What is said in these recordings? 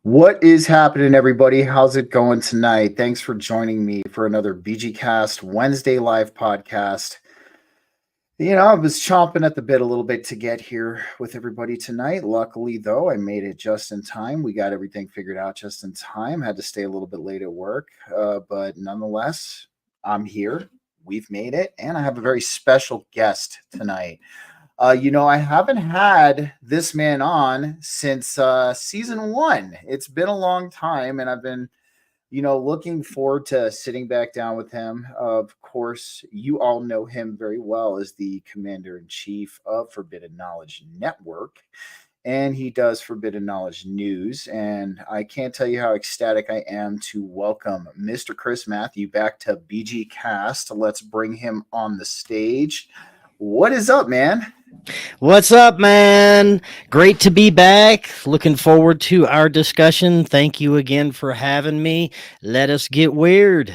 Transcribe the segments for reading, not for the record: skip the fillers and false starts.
What is happening, everybody? How's it going tonight? Thanks for joining me for another BG-Cast Wednesday live podcast. I was chomping at the bit a little bit to get here with everybody tonight. Luckily, though, I made it just in time. We got everything figured out just in time. Had to stay a little bit late at work, but nonetheless, I'm here. We've made it, and I have a very special guest tonight. I haven't had this man on since season one. It's been a long time, and I've been, looking forward to sitting back down with him. Of course, you all know him very well as the commander in chief of Forbidden Knowledge Network, and he does Forbidden Knowledge News. And I can't tell you how ecstatic I am to welcome Mr. Chris Mathieu back to BG Cast. Let's bring him on the stage. What is up, man? What's up, man? Great to be back. Looking forward to our discussion. Thank you again for having me. Let us get weird.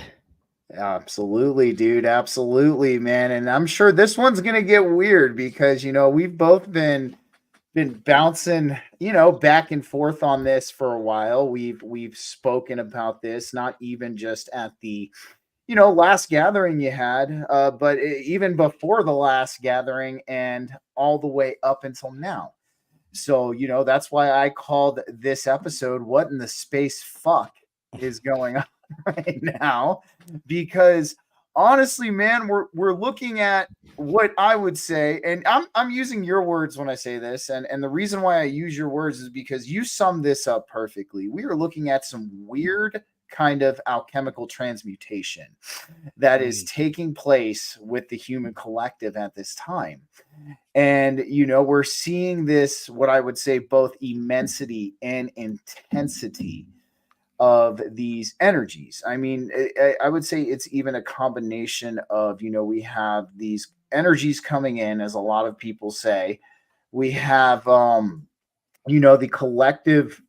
Absolutely, dude. Absolutely, man. And I'm sure this one's gonna get weird because we've both been bouncing, back and forth on this for a while. We've spoken about this, not even just at the last gathering you had, but even before the last gathering and all the way up until now. So, that's why I called this episode "What in the Space Fuck is Going On Right Now?" Because honestly, man, we're looking at what I would say, and I'm using your words when I say this, and the reason why I use your words is because you sum this up perfectly. We are looking at some weird kind of alchemical transmutation that is taking place with the human collective at this time. And, we're seeing this, what I would say, both immensity and intensity of these energies. I mean, I would say it's even a combination of, we have these energies coming in, as a lot of people say. We have, the collective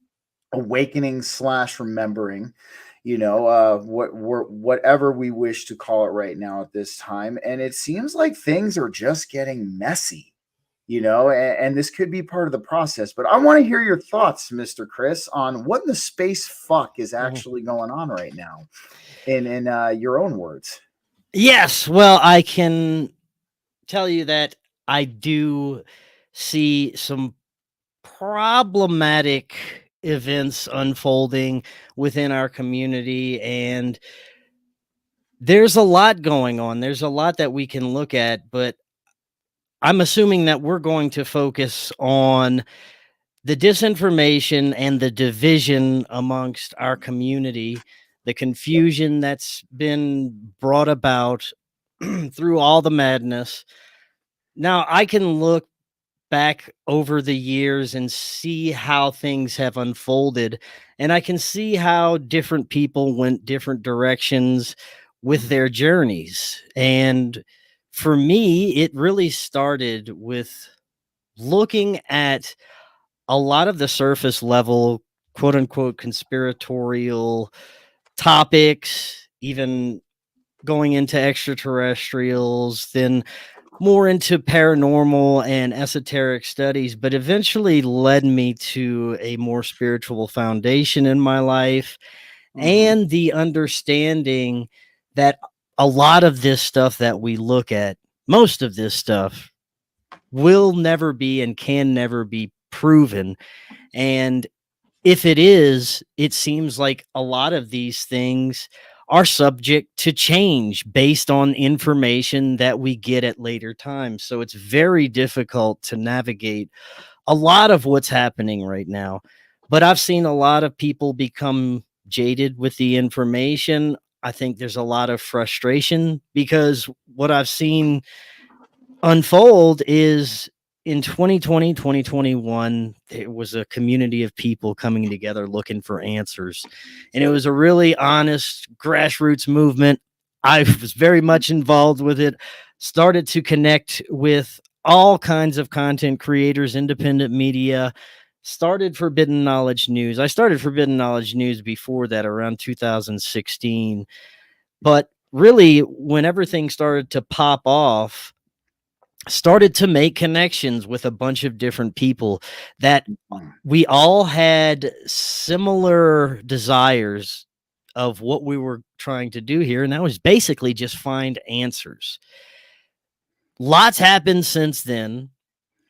awakening slash remembering, whatever we wish to call it right now at this time. And it seems like things are just getting messy, and this could be part of the process. But I want to hear your thoughts, Mr. Chris, on what in the space fuck is actually going on right now in your own words. Yes, well, I can tell you that I do see some problematic events unfolding within our community, and there's a lot going on. There's a lot that we can look at, but I'm assuming that we're going to focus on the disinformation and the division amongst our community, the confusion that's been brought about through all the madness. Now, I can look back over the years and see how things have unfolded, and I can see how different people went different directions with their journeys. And for me, it really started with looking at a lot of the surface level, quote unquote, conspiratorial topics, even going into extraterrestrials, then more into paranormal and esoteric studies, but eventually led me to a more spiritual foundation in my life and the understanding that a lot of this stuff that we look at, most of this stuff, will never be and can never be proven. And if it is, it seems like a lot of these things are subject to change based on information that we get at later times. So it's very difficult to navigate a lot of what's happening right now. But I've seen a lot of people become jaded with the information. I think there's a lot of frustration because what I've seen unfold is in 2020, 2021, it was a community of people coming together looking for answers. And it was a really honest grassroots movement. I was very much involved with it, started to connect with all kinds of content creators, independent media, started Forbidden Knowledge News. I started Forbidden Knowledge News before that, around 2016. But really, when everything started to pop off, started to make connections with a bunch of different people that Mm. we all had similar desires of what we were trying to do here, and that was basically just find answers. Lots happened since then.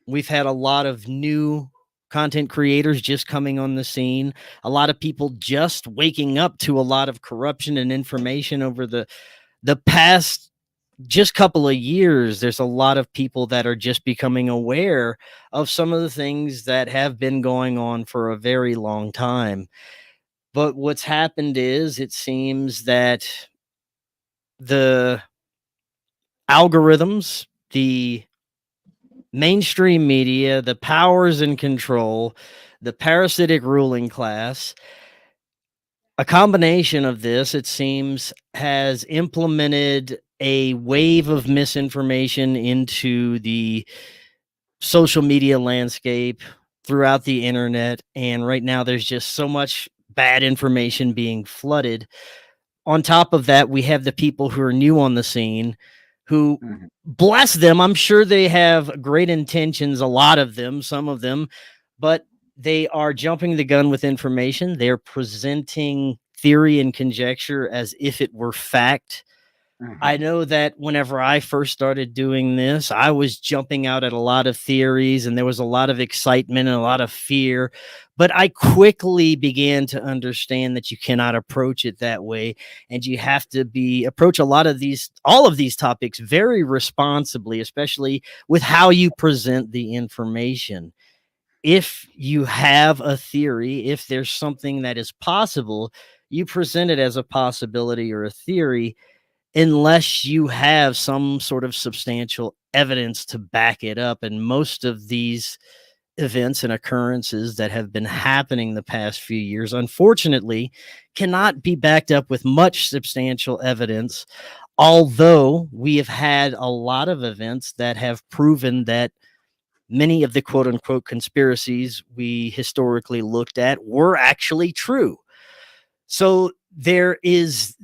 We've had a lot of new content creators just coming on the scene, a lot of people just waking up to a lot of corruption and information over the past just couple of years. There's a lot of people that are just becoming aware of some of the things that have been going on for a very long time. But what's happened is it seems that the algorithms, the mainstream media, the powers in control, the parasitic ruling class, a combination of this, it seems, has implemented a wave of misinformation into the social media landscape throughout the internet. And right now, there's just so much bad information being flooded. On top of that, we have the people who are new on the scene who, Mhm. bless them, I'm sure they have great intentions, a lot of them, some of them, but they are jumping the gun with information. They're presenting theory and conjecture as if it were fact. I Mhm. know that whenever I first started doing this, I was jumping out at a lot of theories and there was a lot of excitement and a lot of fear. But I quickly began to understand that you cannot approach it that way. And you have to approach all of these topics very responsibly, especially with how you present the information. If you have a theory, if there's something that is possible, you present it as a possibility or a theory unless you have some sort of substantial evidence to back it up. And most of these events and occurrences that have been happening the past few years, unfortunately, cannot be backed up with much substantial evidence. Although we have had a lot of events that have proven that many of the quote unquote conspiracies we historically looked at were actually true. So there is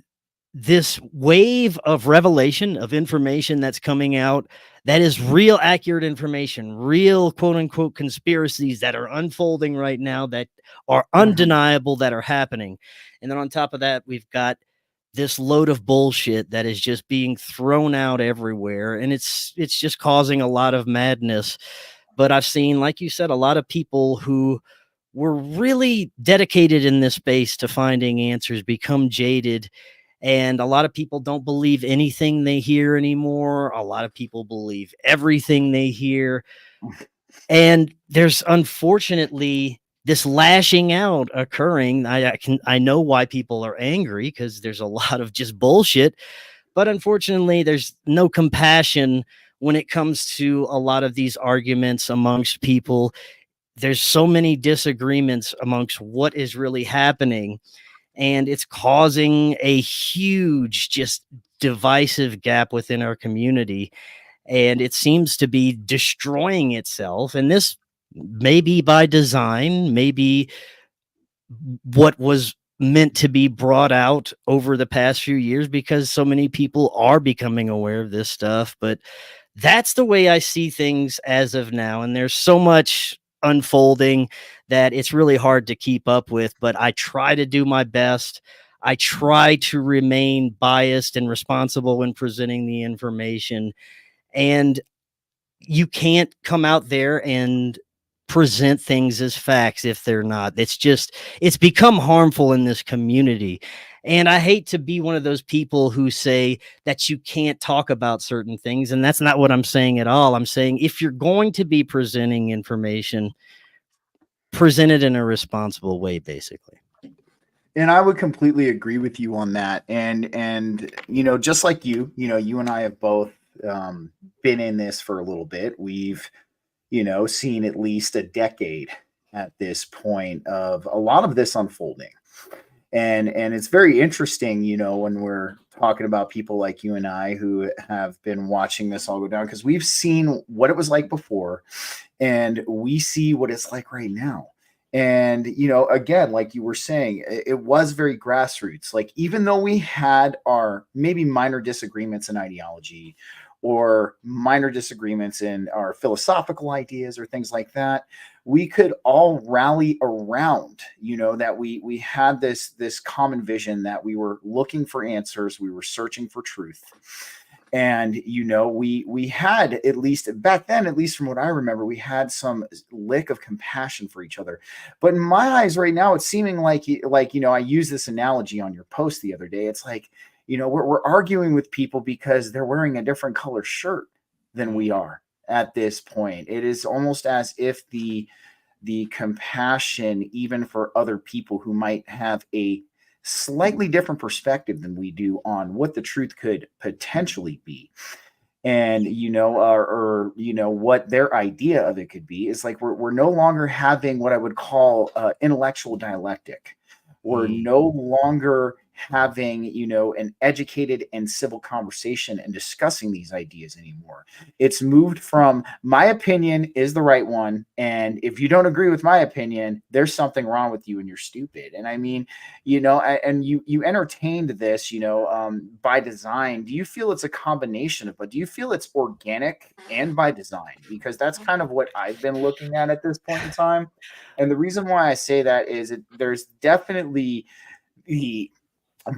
this wave of revelation of information that's coming out that is real accurate information, real quote unquote conspiracies that are unfolding right now that are Mhm. undeniable, that are happening. And then on top of that, we've got this load of bullshit that is just being thrown out everywhere, and it's just causing a lot of madness. But I've seen, like you said, a lot of people who were really dedicated in this space to finding answers become jaded, and a lot of people don't believe anything they hear anymore. A lot of people believe everything they hear. And there's unfortunately this lashing out occurring. I know why people are angry, because there's a lot of just bullshit. But unfortunately, there's no compassion when it comes to a lot of these arguments amongst people. There's so many disagreements amongst what is really happening, and it's causing a huge, just divisive gap within our community. And it seems to be destroying itself. And this may be by design, maybe what was meant to be brought out over the past few years, because so many people are becoming aware of this stuff. But that's the way I see things as of now. And there's so much unfolding that it's really hard to keep up with, but I try to do my best. I try to remain biased and responsible when presenting the information. And you can't come out there and present things as facts if they're not. It's become harmful in this community. And I hate to be one of those people who say that you can't talk about certain things. And that's not what I'm saying at all. I'm saying if you're going to be presenting information, present it in a responsible way, basically. And I would completely agree with you on that. And just like you and I have both been in this for a little bit. We've seen at least a decade at this point of a lot of this unfolding. And it's very interesting, when we're talking about people like you and I who have been watching this all go down, because we've seen what it was like before and we see what it's like right now. And again, like you were saying, it was very grassroots. Like, even though we had our maybe minor disagreements in ideology, or minor disagreements in our philosophical ideas or things like that, we could all rally around, that we had this common vision, that we were looking for answers, we were searching for truth. And we had, at least back then, at least from what I remember, we had some lick of compassion for each other. But in my eyes right now, it's seeming like I used this analogy on your post the other day. It's like, we're arguing with people because they're wearing a different color shirt than we are at this point. It is almost as if the compassion, even for other people who might have a slightly different perspective than we do on what the truth could potentially be, and what their idea of it could be, is like we're no longer having what I would call intellectual dialectic. We're no longer having an educated and civil conversation and discussing these ideas anymore. It's moved from my opinion is the right one, and if you don't agree with my opinion, there's something wrong with you and you're stupid. And I mean, and you entertained this, by design. Do you feel it's a combination of, but do you feel it's organic and by design? Because that's kind of what I've been looking at this point in time. And the reason why I say that is there's definitely the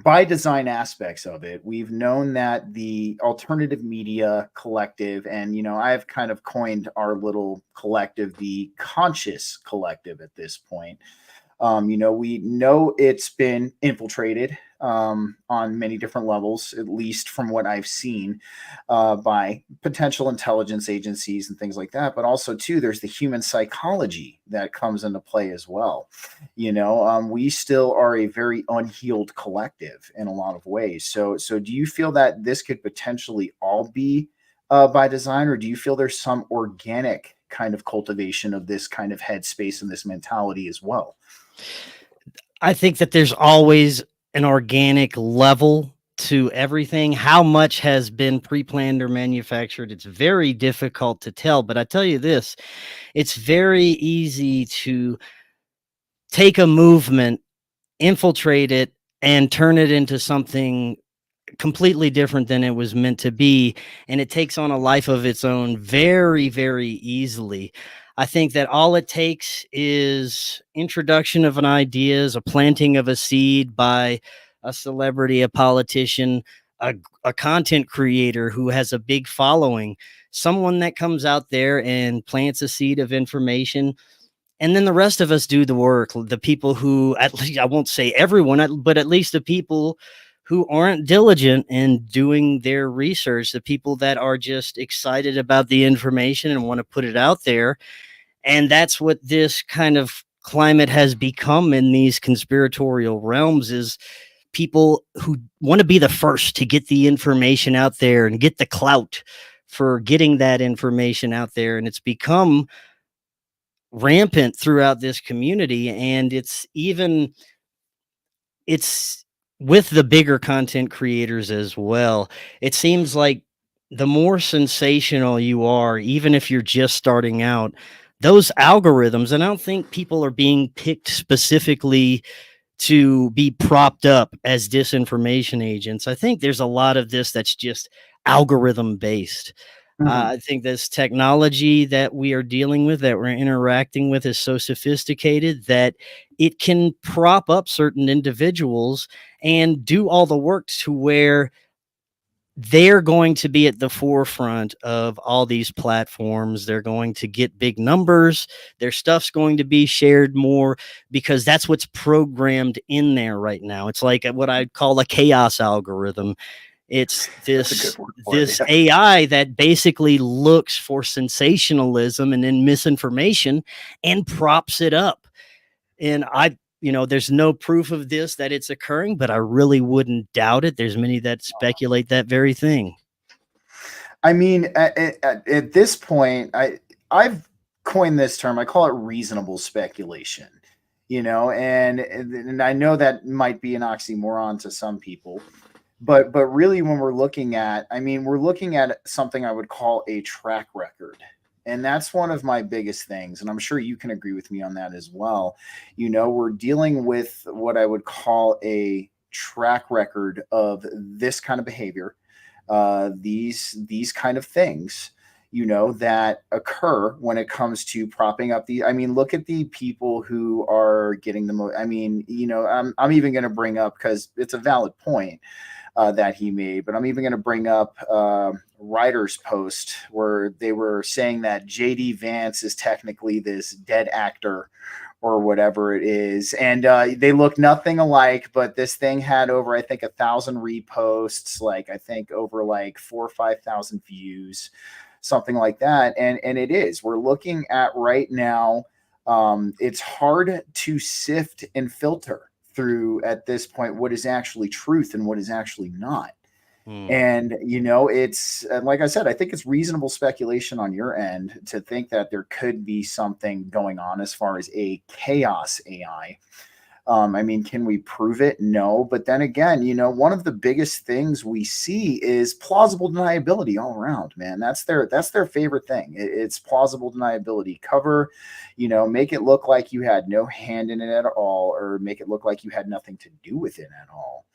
by design aspects of it. We've known that the alternative media collective, and I've kind of coined our little collective the conscious collective at this point. We know it's been infiltrated on many different levels, at least from what I've seen, by potential intelligence agencies and things like that. But also, too, there's the human psychology that comes into play as well. We still are a very unhealed collective in a lot of ways. So do you feel that this could potentially all be by design, or do you feel there's some organic kind of cultivation of this kind of headspace and this mentality as well? I think that there's always an organic level to everything. How much has been pre-planned or manufactured, it's very difficult to tell. But I tell you this, it's very easy to take a movement, infiltrate it, and turn it into something completely different than it was meant to be, and it takes on a life of its own very, very easily. I think that all it takes is introduction of an ideas, a planting of a seed by a celebrity, a politician, a content creator who has a big following, someone that comes out there and plants a seed of information, and then the rest of us do the work. The people who, at least, I won't say everyone, but at least the people who aren't diligent in doing their research, the people that are just excited about the information and want to put it out there. And that's what this kind of climate has become in these conspiratorial realms, is people who want to be the first to get the information out there and get the clout for getting that information out there. And it's become rampant throughout this community. And it's with the bigger content creators as well. It seems like the more sensational you are, even if you're just starting out, those algorithms, and I don't think people are being picked specifically to be propped up as disinformation agents. I think there's a lot of this that's just algorithm based. Mhm. I think this technology that we are dealing with, that we're interacting with, is so sophisticated that it can prop up certain individuals and do all the work to where they're going to be at the forefront of all these platforms. They're going to get big numbers. Their stuff's going to be shared more because that's what's programmed in there right now. It's like what I'd call a chaos algorithm. It's That's a good word for it. this Yeah. AI that basically looks for sensationalism and then misinformation and props it up. And there's no proof of this that it's occurring, but I really wouldn't doubt it. There's many that speculate that very thing. I mean, at this point, I've coined this term. I call it reasonable speculation. And I know that might be an oxymoron to some people, but really, when we're looking at, we're looking at something I would call a track record. And that's one of my biggest things. And I'm sure you can agree with me on that as well. We're dealing with what I would call a track record of this kind of behavior, these kind of things, that occur when it comes to propping up the. I mean, look at the people who are getting the most. I mean, I'm even going to bring up, because it's a valid point that he made, but I'm even going to bring up Writer's post where they were saying that JD Vance is technically this dead actor or whatever it is, and they look nothing alike, but this thing had over, I think, 1,000 reposts, like I think over like 4 or 5 thousand views, something like that. And it is, we're looking at right now, it's hard to sift and filter through at this point what is actually truth and what is actually not. And it's like I said, I think it's reasonable speculation on your end to think that there could be something going on as far as a chaos AI. I mean, can we prove it? No. But then again, one of the biggest things we see is plausible deniability all around, man. That's their favorite thing. It's plausible deniability. Cover, make it look like you had no hand in it at all, or make it look like you had nothing to do with it at all.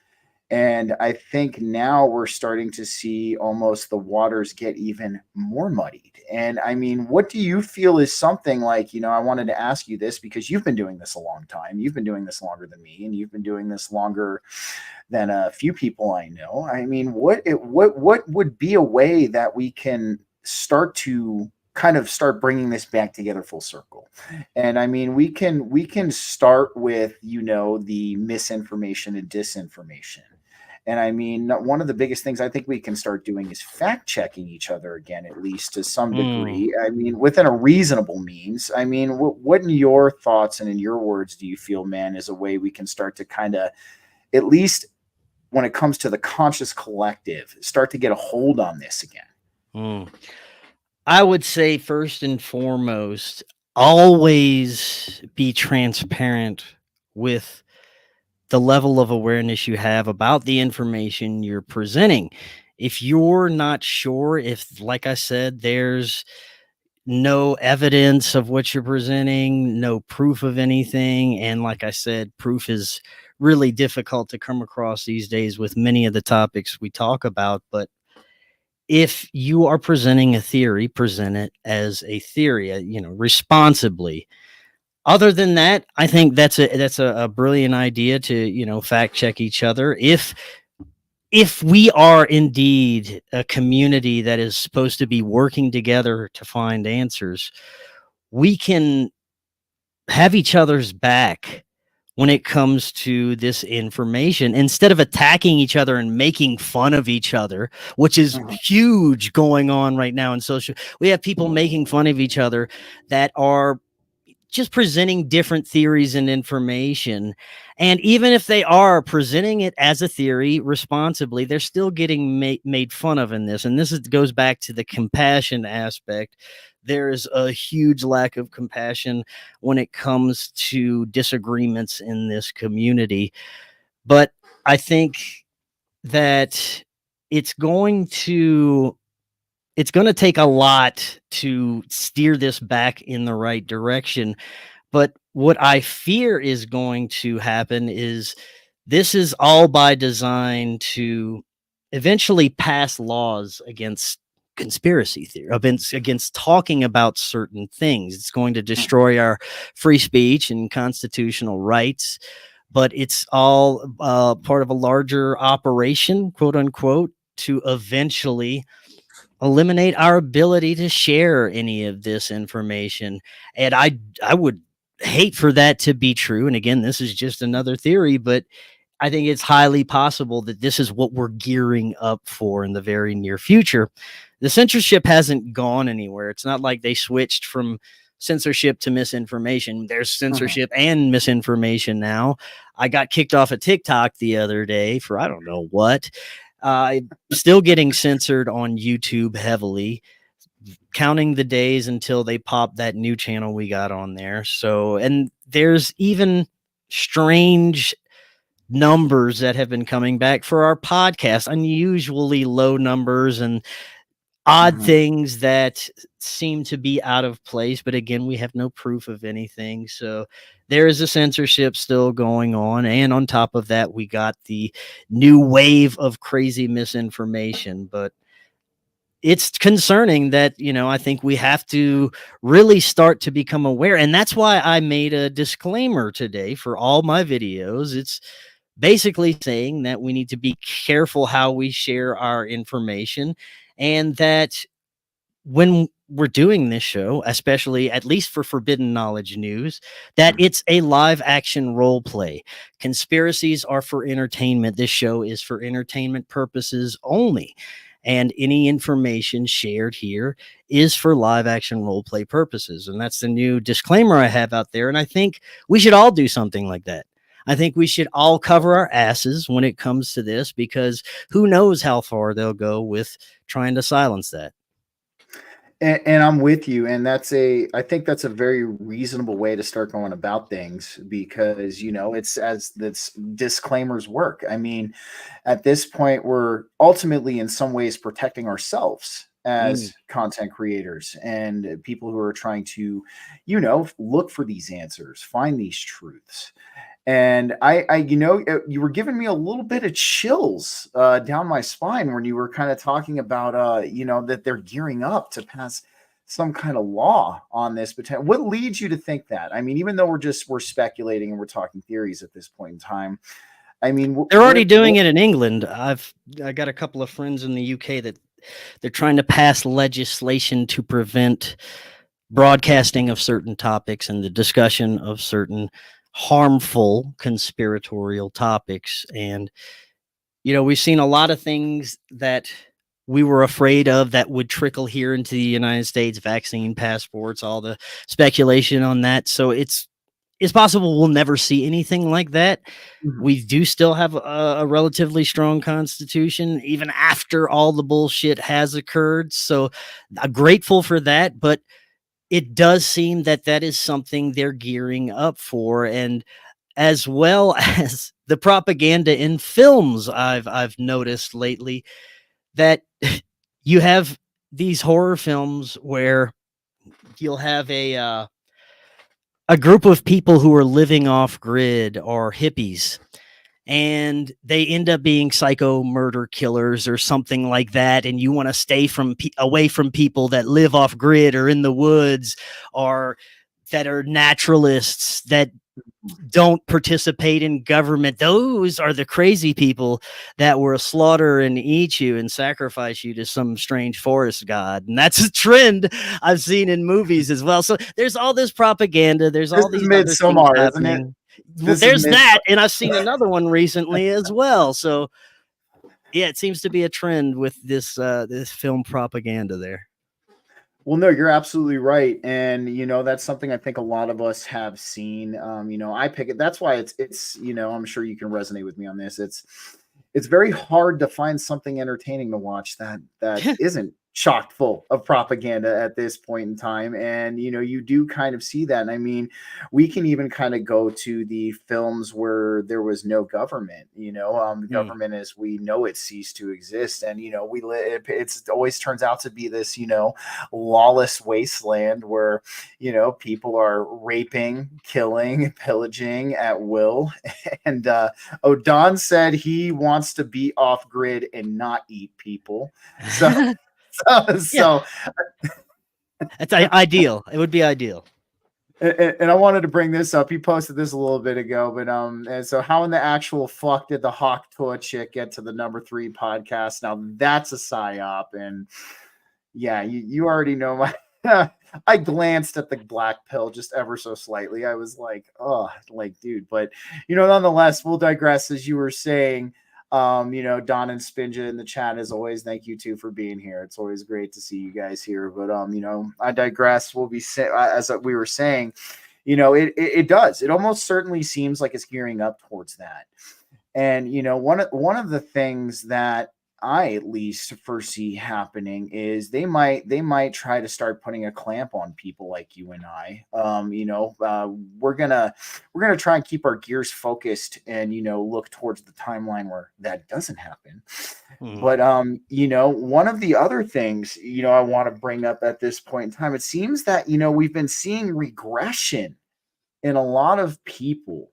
And I think now we're starting to see almost the waters get even more muddied. And I mean, what do you feel is something like, I wanted to ask you this because you've been doing this a long time. You've been doing this longer than me, and you've been doing this longer than a few people I know. I mean, what would be a way that we can start to kind of start bringing this back together full circle? And I mean, we can start with, the misinformation and disinformation. And I mean, one of the biggest things I think we can start doing is fact checking each other again, at least to some degree. I mean, within a reasonable means. I mean, what in your thoughts and in your words do you feel, man, is a way we can start to kind of, at least when it comes to the conscious collective, start to get a hold on this again? I would say, first and foremost, always be transparent with the level of awareness you have about the information you're presenting. If you're not sure, if, like I said, there's no evidence of what you're presenting, no proof of anything, and like I said, proof is really difficult to come across these days with many of the topics we talk about. But if you are presenting a theory, present it as a theory, responsibly. Other than that, I think that's a brilliant idea to, fact check each other. If we are indeed a community that is supposed to be working together to find answers, we can have each other's back when it comes to this information, instead of attacking each other and making fun of each other, which is huge going on right now in social. We have people making fun of each other that are just presenting different theories and information. And even if they are presenting it as a theory responsibly, they're still getting made fun of in this. And this goes back to the compassion aspect. There is a huge lack of compassion when it comes to disagreements in this community. But I think that it's going to take a lot to steer this back in the right direction. But what I fear is going to happen is this is all by design to eventually pass laws against conspiracy theory, against talking about certain things. It's going to destroy our free speech and constitutional rights, but it's all part of a larger operation, quote unquote, to eventually eliminate our ability to share any of this information. And I would hate for that to be true. And again, this is just another theory, but I think it's highly possible that this is what we're gearing up for in the very near future. The censorship hasn't gone anywhere. It's not like they switched from censorship to misinformation. There's censorship and misinformation now. I got kicked off of TikTok the other day for I don't know what. Still getting censored on YouTube heavily, counting the days until they pop that new channel we got on there. So, and there's even strange numbers that have been coming back for our podcast, unusually low numbers. And odd Mhm. things that seem to be out of place. But again, we have no proof of anything. So there is a censorship still going on. And on top of that, we got the new wave of crazy misinformation. But it's concerning that, I think we have to really start to become aware. And that's why I made a disclaimer today for all my videos. It's basically saying that we need to be careful how we share our information, and that when we're doing this show, especially at least for Forbidden Knowledge News, that it's a live action role play. Conspiracies are for entertainment. This show is for entertainment purposes only. And any information shared here is for live action role play purposes. And that's the new disclaimer I have out there. And I think we should all do something like that. I think we should all cover our asses when it comes to this, because who knows how far they'll go with trying to silence that. And I'm with you, and I think that's a very reasonable way to start going about things, because it's as this disclaimers work. I mean, at this point, we're ultimately in some ways protecting ourselves Mm. as content creators and people who are trying to, look for these answers, find these truths. And you were giving me a little bit of chills down my spine when you were kind of talking about, that they're gearing up to pass some kind of law on this. But what leads you to think that? I mean, even though we're speculating and we're talking theories at this point in time, I mean, They're already doing it in England. I got a couple of friends in the UK that they're trying to pass legislation to prevent broadcasting of certain topics and the discussion of certain harmful conspiratorial topics. And we've seen a lot of things that we were afraid of that would trickle here into the United States, vaccine passports, all the speculation on that. So it's possible we'll never see anything like that. Mhm. We do still have a relatively strong constitution, even after all the bullshit has occurred. So I'm grateful for that. But it does seem that that is something they're gearing up for. And as well as the propaganda in films, I've noticed lately that you have these horror films where you'll have a group of people who are living off grid or hippies, and they end up being psycho murder killers or something like that. And you want to stay away from people that live off grid or in the woods, or that are naturalists that don't participate in government. Those are the crazy people that will slaughter and eat you and sacrifice you to some strange forest god. And that's a trend I've seen in movies as well. So there's all this propaganda. There's This all is these other things Midsommar, isn't it? happening. Well, This is there's mid. that. And I've seen another one recently as well. So yeah, it seems to be a trend with this film propaganda there. Well, no, you're absolutely right, and that's something I think a lot of us have seen. I pick it. That's why it's. I'm sure you can resonate with me on this. It's very hard to find something entertaining to watch that isn't chock full of propaganda at this point in time. And you do kind of see that. And I mean, we can even kind of go to the films where there was no government. The Hmm. government as we know it ceased to exist, and it's always turns out to be this lawless wasteland where people are raping, killing, pillaging at will. And O'Don said he wants to be off grid and not eat people. So Yeah, so that's ideal. It would be ideal. and I wanted to bring this up. He posted this a little bit ago, but and so how in the actual fuck did the Hawk Toa chick get to the #3 podcast? Now that's a psyop, and yeah, you already know my. I glanced at the black pill just ever so slightly. I was like, oh, like, dude, but nonetheless, we'll digress. As you were saying, Don and Spinja in the chat, as always, thank you too for being here. It's always great to see you guys here. But I digress. We'll be as we were saying, it does. It almost certainly seems like it's gearing up towards that. And one of the things that I at least foresee happening is they might try to start putting a clamp on people like you and I. We're gonna try and keep our gears focused and look towards the timeline where that doesn't happen. Mhm. But one of the other things I want to bring up at this point in time, it seems that we've been seeing regression in a lot of people.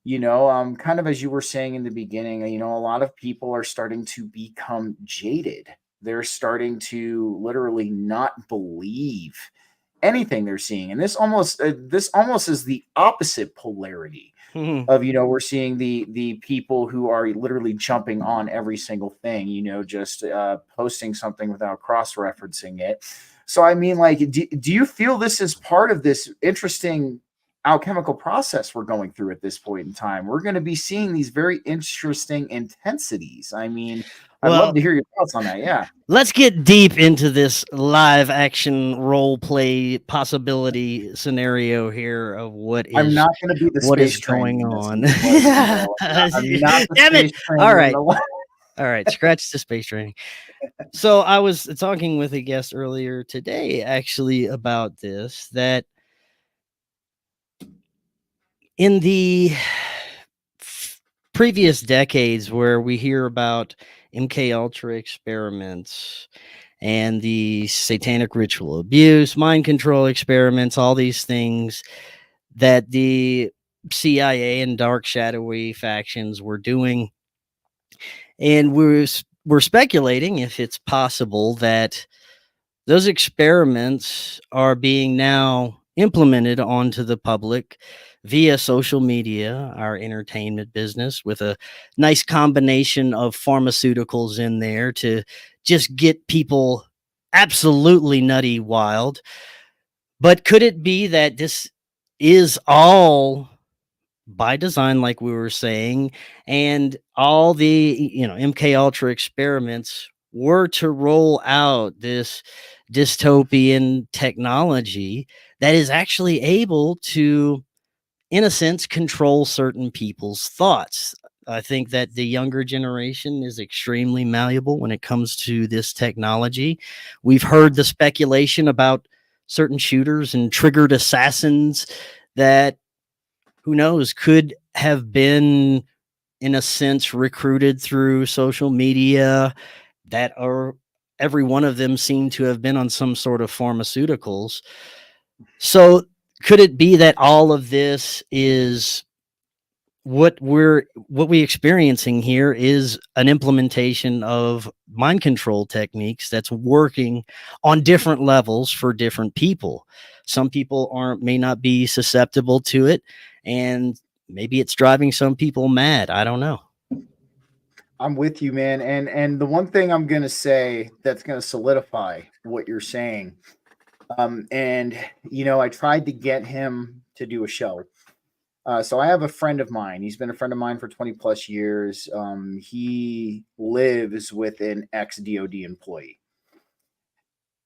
Kind of as you were saying in the beginning, a lot of people are starting to become jaded. They're starting to literally not believe anything they're seeing, and this almost is the opposite polarity Mhm. of we're seeing the people who are literally jumping on every single thing, just posting something without cross-referencing it. So I mean, like, do you feel this is part of this interesting alchemical process we're going through at this point in time? We're going to be seeing these very interesting intensities. I mean, I'd love Well, to hear your thoughts on that. Yeah. let's get deep into this live action role play possibility scenario here of I'm not going to be the what is space train going in this. on. I'm just letting you know. I'm not the Damn it! space train All in right, the. all right. Scratch the space training. So I was talking with a guest earlier today, actually, about this. That in the previous decades, where we hear about MK Ultra experiments and the satanic ritual abuse, mind control experiments, all these things that the CIA and dark shadowy factions were doing. And we're speculating if it's possible that those experiments are being now implemented onto the public via social media, our entertainment business, with a nice combination of pharmaceuticals in there to just get people absolutely nutty wild. But could it be that this is all by design, like we were saying, and all the MK Ultra experiments were to roll out this dystopian technology that is actually able to, in a sense, control certain people's thoughts? I think that the younger generation is extremely malleable when it comes to this technology. We've heard the speculation about certain shooters and triggered assassins that, who knows, could have been, in a sense, recruited through social media, that are, every one of them seem to have been on some sort of pharmaceuticals. So could it be that all of this is what we experiencing here is an implementation of mind control techniques that's working on different levels for different people? Some people aren't may not be susceptible to it, and maybe it's driving some people mad. I don't know. I'm with you, man. And the one thing I'm gonna say that's gonna solidify what you're saying, and I tried to get him to do a show. So I have a friend of mine. He's been a friend of mine for 20 plus years. He lives with an ex DoD employee.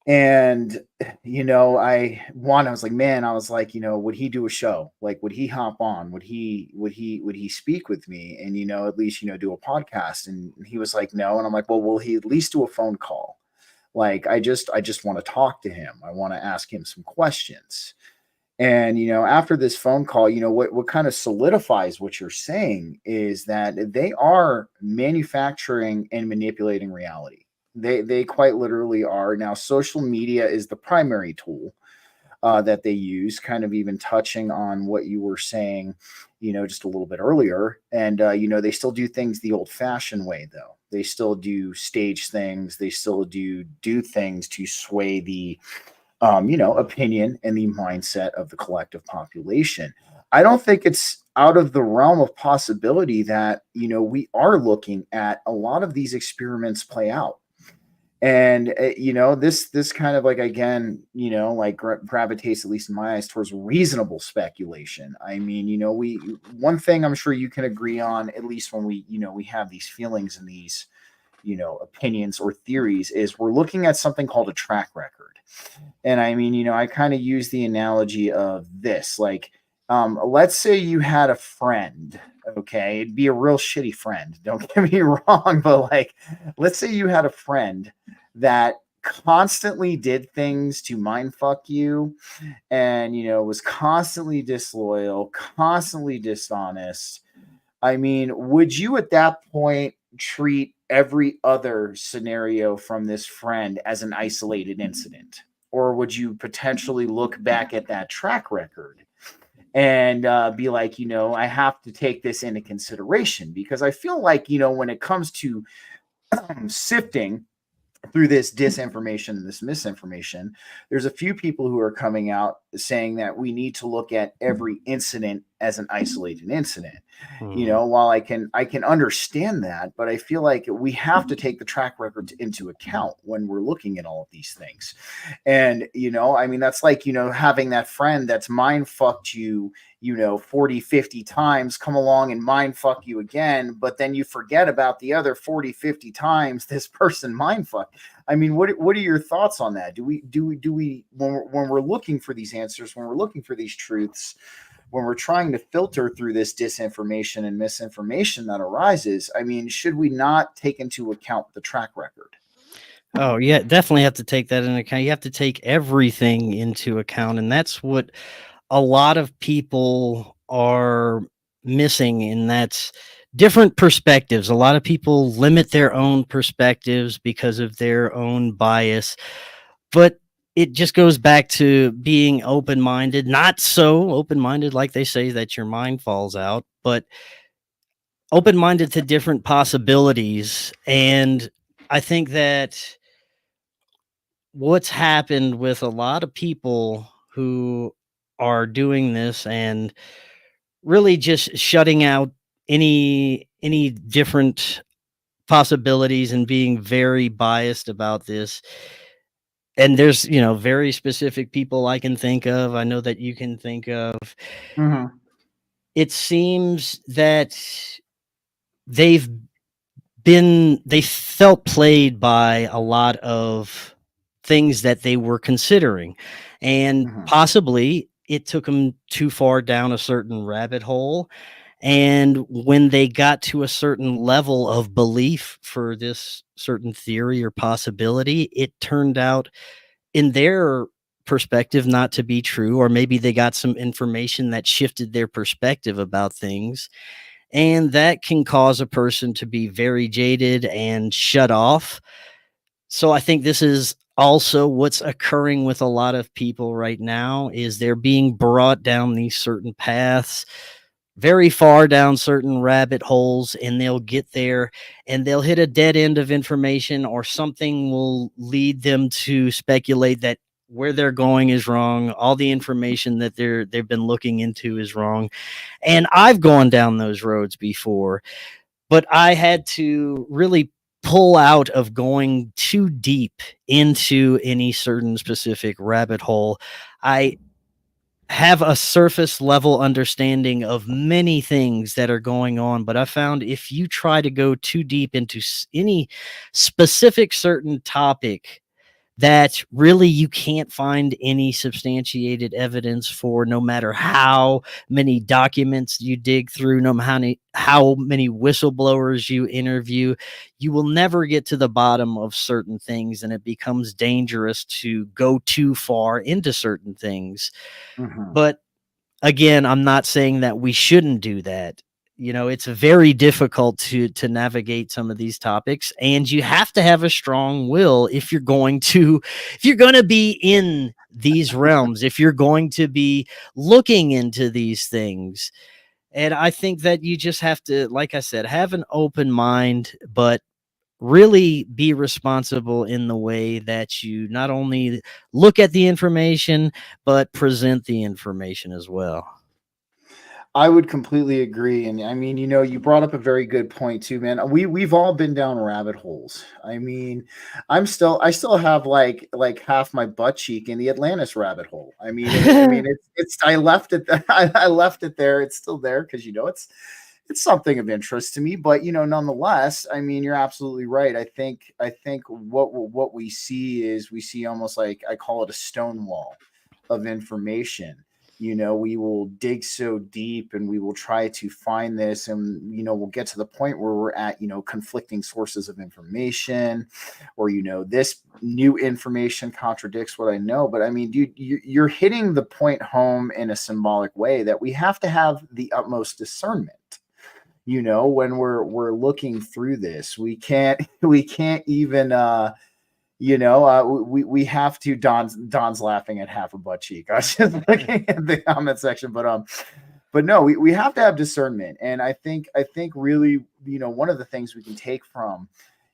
And I was like, man, I was like, would he do a show? Like, would he hop on? Would he speak with me and at least do a podcast? And he was like, no. And I'm like, well, will he at least do a phone call? Like, I just want to talk to him. I want to ask him some questions. And after this phone call, what kind of solidifies what you're saying is that they are manufacturing and manipulating reality. They quite literally are. Now, social media is the primary tool that they use, kind of even touching on what you were saying, just a little bit earlier. And they still do things the old-fashioned way, though. They still do stage things. They still do things to sway the opinion and the mindset of the collective population. I don't think it's out of the realm of possibility that, we are looking at a lot of these experiments play out. And, this kind of like, again, like gravitates, at least in my eyes, towards reasonable speculation. I mean, one thing I'm sure you can agree on, at least when we have these feelings and these, opinions or theories, is we're looking at something called a track record. And I mean, I kind of use the analogy of this, like, Let's say you had a friend, okay? It'd be a real shitty friend. Don't get me wrong, but like, let's say you had a friend that constantly did things to mind fuck you and, was constantly disloyal, constantly dishonest. I mean, would you at that point treat every other scenario from this friend as an isolated incident? Or would you potentially look back at that track record and be like, I have to take this into consideration? Because I feel like, when it comes to sifting through this disinformation and this misinformation, there's a few people who are coming out saying that we need to look at every incident as an isolated incident. Mhm. While I can understand that, but I feel like we have to take the track record into account when we're looking at all of these things. And I mean, that's like, having that friend that's mind fucked you, 40, 50 times, come along and mind fuck you again, but then you forget about the other 40, 50 times this person mind fucked. I mean, what are your thoughts on that? Do we when we're looking for these answers, when we're looking for these truths, when we're trying to filter through this disinformation and misinformation that arises, I mean, should we not take into account the track record? Oh, yeah, definitely have to take that into account. You have to take everything into account, and that's what a lot of people are missing, and that's different perspectives. A lot of people limit their own perspectives because of their own bias, but it just goes back to being open-minded, not so open-minded like they say that your mind falls out, but open-minded to different possibilities. And I think that what's happened with a lot of people who are doing this and really just shutting out any different possibilities and being very biased about this. And there's, very specific people I can think of. I know that you can think of. Mm-hmm. It seems that they've they felt played by a lot of things that they were considering, and Mm-hmm. possibly it took them too far down a certain rabbit hole. And when they got to a certain level of belief for this certain theory or possibility, it turned out in their perspective not to be true, or maybe they got some information that shifted their perspective about things, and that can cause a person to be very jaded and shut off. So I think this is also what's occurring with a lot of people right now is they're being brought down these certain paths, very far down certain rabbit holes, and they'll get there and they'll hit a dead end of information, or something will lead them to speculate that where they're going is wrong, all the information that they've been looking into is wrong. And I've gone down those roads before, but I had to really pull out of going too deep into any certain specific rabbit hole. I have a surface level understanding of many things that are going on, but I found if you try to go too deep into any specific certain topic, that really you can't find any substantiated evidence for, no matter how many documents you dig through, no matter how many whistleblowers you interview, you will never get to the bottom of certain things, and it becomes dangerous to go too far into certain things. Mm-hmm. But again, I'm not saying that we shouldn't do that. It's very difficult to navigate some of these topics, and you have to have a strong will if you're going to be in these realms, if you're going to be looking into these things. And I think that you just have to, like I said, have an open mind, but really be responsible in the way that you not only look at the information, but present the information as well. I would completely agree, and I mean, you brought up a very good point too, man. We've all been down rabbit holes. I mean, I still have like half my butt cheek in the Atlantis rabbit hole. I mean, it's I left it I left it there. It's still there because it's something of interest to me. But nonetheless, I mean, you're absolutely right. I think what we see is we see almost like I call it a stone wall of information. we will dig so deep and we will try to find this, and we'll get to the point where we're at conflicting sources of information, or this new information contradicts what I know. But I mean, dude, you're hitting the point home in a symbolic way that we have to have the utmost discernment. When we're looking through this, we can't even we have to. Don's laughing at half a butt cheek. I was just looking at the comment section, but no, we have to have discernment. And I think really, one of the things we can take from,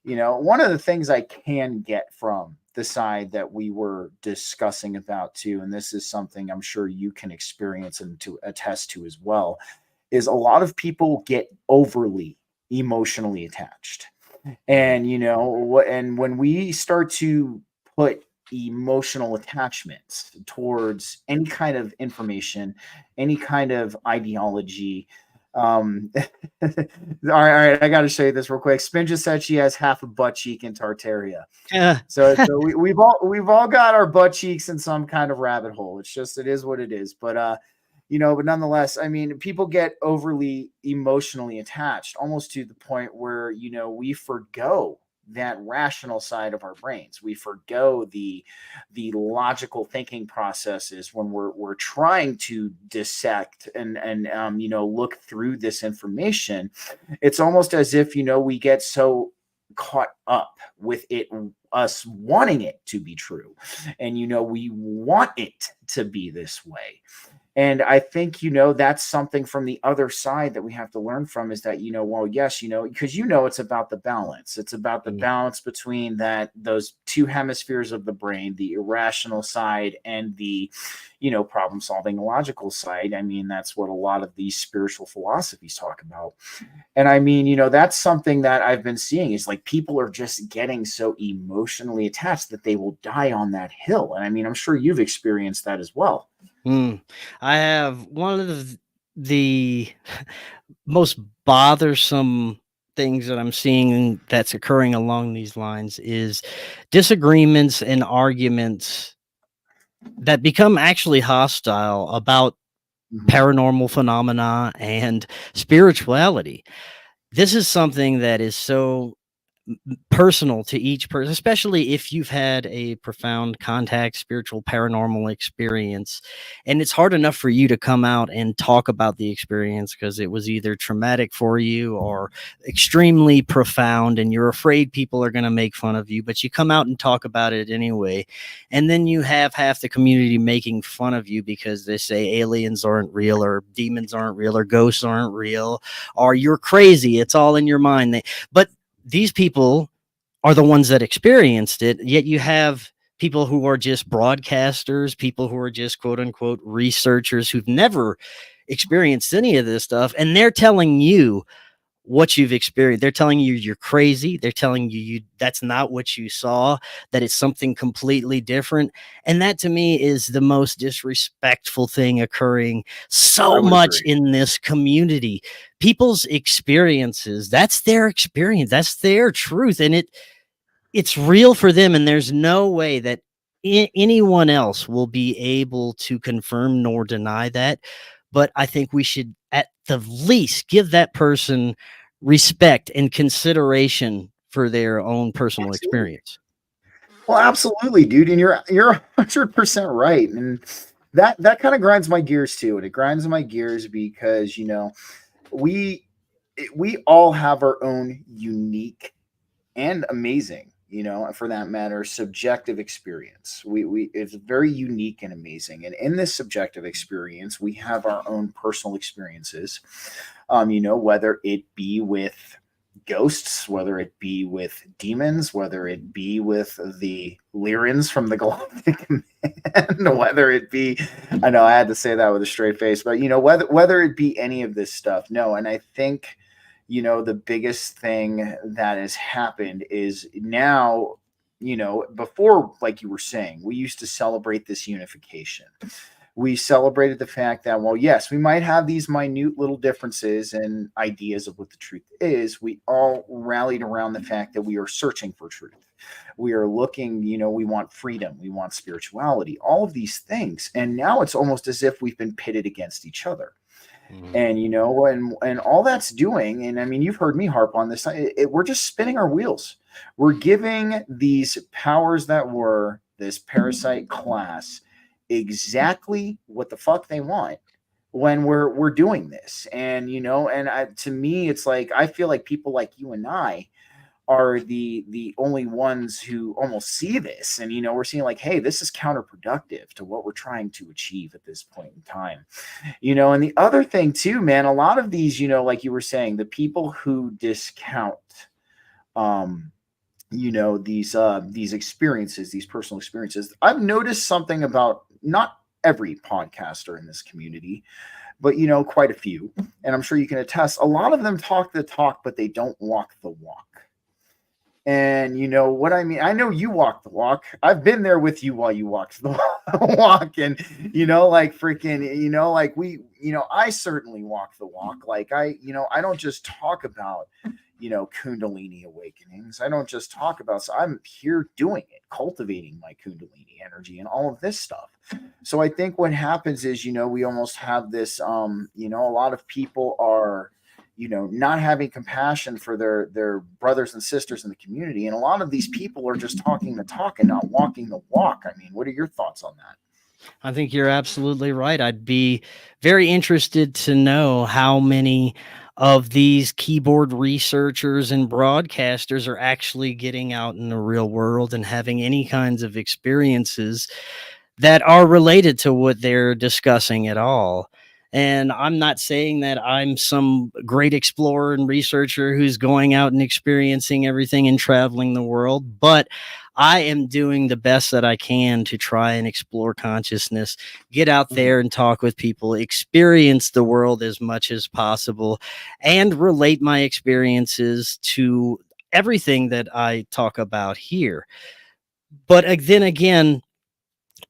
one of the things I can get from the side that we were discussing about too, and this is something I'm sure you can experience and to attest to as well, is a lot of people get overly emotionally attached. And and when we start to put emotional attachments towards any kind of information, any kind of ideology, all right, I got to show you this real quick. Spin just said she has half a butt cheek in Tartaria. Yeah. So we've all got our butt cheeks in some kind of rabbit hole. It is what it is. But nonetheless, I mean, people get overly emotionally attached, almost to the point where we forgo that rational side of our brains. We forgo the logical thinking processes when we're trying to dissect and look through this information. It's almost as if we get so caught up with it, us wanting it to be true, and we want it to be this way. And I think, that's something from the other side that we have to learn from, is that, well, yes, because it's about the balance. It's about the balance between those two hemispheres of the brain, the irrational side and the, problem solving logical side. I mean, that's what a lot of these spiritual philosophies talk about. And I mean, that's something that I've been seeing, is like people are just getting so emotionally attached that they will die on that hill. And I mean, I'm sure you've experienced that as well. I have one of the most bothersome things that I'm seeing that's occurring along these lines is disagreements and arguments that become actually hostile about paranormal phenomena and spirituality. This is something that is so personal to each person, especially if you've had a profound contact, spiritual, paranormal experience. And it's hard enough for you to come out and talk about the experience because it was either traumatic for you or extremely profound, and you're afraid people are going to make fun of you, but you come out and talk about it anyway. And then you have half the community making fun of you because they say aliens aren't real, or demons aren't real, or ghosts aren't real, or you're crazy. It's all in your mind. But these people are the ones that experienced it, yet you have people who are just broadcasters, people who are just quote unquote researchers who've never experienced any of this stuff, and they're telling you what you've experienced. They're telling you you're crazy. They're telling you that's not what you saw, that it's something completely different. And that to me is the most disrespectful thing occurring so much in this community. People's experiences, that's their experience, that's their truth, and it's real for them, and there's no way that anyone else will be able to confirm nor deny that. But I think we should at the least give that person respect and consideration for their own personal experience. Well, absolutely, dude, and you're 100% right, and that kind of grinds my gears too, and it grinds my gears because we we all have our own unique and amazing, for that matter, subjective experience. We It's very unique and amazing, and in this subjective experience, we have our own personal experiences. Whether it be with ghosts, whether it be with demons, whether it be with the Lyrans from the Galactic Command, whether it be, I know I had to say that with a straight face, but whether it be any of this stuff, no. And I think the biggest thing that has happened is now, before, like you were saying, we used to celebrate this unification. We celebrated the fact that, well, yes, we might have these minute little differences and ideas of what the truth is. We all rallied around the fact that we are searching for truth. We are looking, we want freedom, we want spirituality, all of these things. And now it's almost as if we've been pitted against each other. And and all that's doing, and I mean, you've heard me harp on this, we're just spinning our wheels. We're giving these powers that were, this parasite class, exactly what the fuck they want when we're doing this. And to me, it's like, I feel like people like you and I are the only ones who almost see this. And we're seeing like, hey, this is counterproductive to what we're trying to achieve at this point in time. And the other thing too, man, a lot of these, like you were saying, the people who discount these experiences, these personal experiences, I've noticed something about, not every podcaster in this community, but quite a few, and I'm sure you can attest, a lot of them talk the talk, but they don't walk the walk. And you know what I mean? I know you walk the walk. I've been there with you while you walked the walk. And, like freaking, like I certainly walk the walk. Like I don't just talk about, Kundalini awakenings. I don't just talk about, so I'm here doing it, cultivating my Kundalini energy and all of this stuff. So I think what happens is, we almost have this, a lot of people are, not having compassion for their brothers and sisters in the community. And a lot of these people are just talking the talk and not walking the walk. I mean, what are your thoughts on that? I think you're absolutely right. I'd be very interested to know how many of these keyboard researchers and broadcasters are actually getting out in the real world and having any kinds of experiences that are related to what they're discussing at all. And I'm not saying that I'm some great explorer and researcher who's going out and experiencing everything and traveling the world, but I am doing the best that I can to try and explore consciousness, get out there and talk with people, experience the world as much as possible, and relate my experiences to everything that I talk about here. But then again,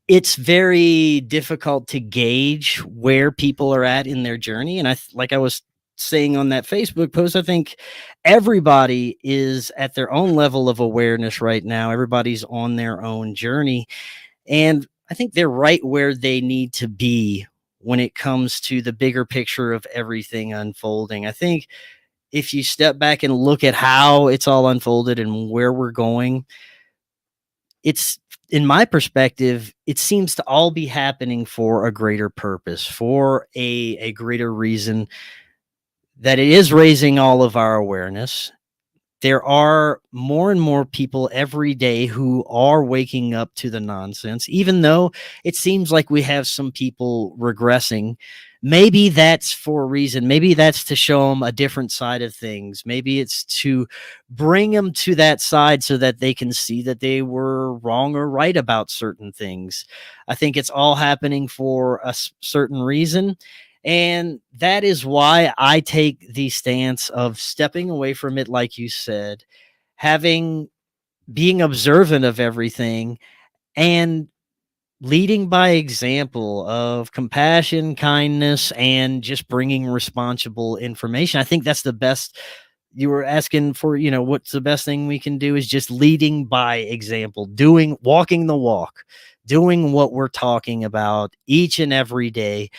it's very difficult to gauge where people are at in their journey. And like I was saying on that Facebook post, I think everybody is at their own level of awareness right now. Everybody's on their own journey. And I think they're right where they need to be when it comes to the bigger picture of everything unfolding. I think if you step back and look at how it's all unfolded and where we're going, it's, in my perspective, it seems to all be happening for a greater purpose, for a greater reason, that it is raising all of our awareness. There are more and more people every day who are waking up to the nonsense, even though it seems like we have some people regressing. Maybe that's for a reason. Maybe that's to show them a different side of things. Maybe it's to bring them to that side so that they can see that they were wrong or right about certain things. I think it's all happening for a certain reason. And that is why I take the stance of stepping away from it, like you said, being observant of everything and leading by example of compassion, kindness, and just bringing responsible information. I think that's the best. You were asking for, what's the best thing we can do is just leading by example, walking the walk, doing what we're talking about each and every day.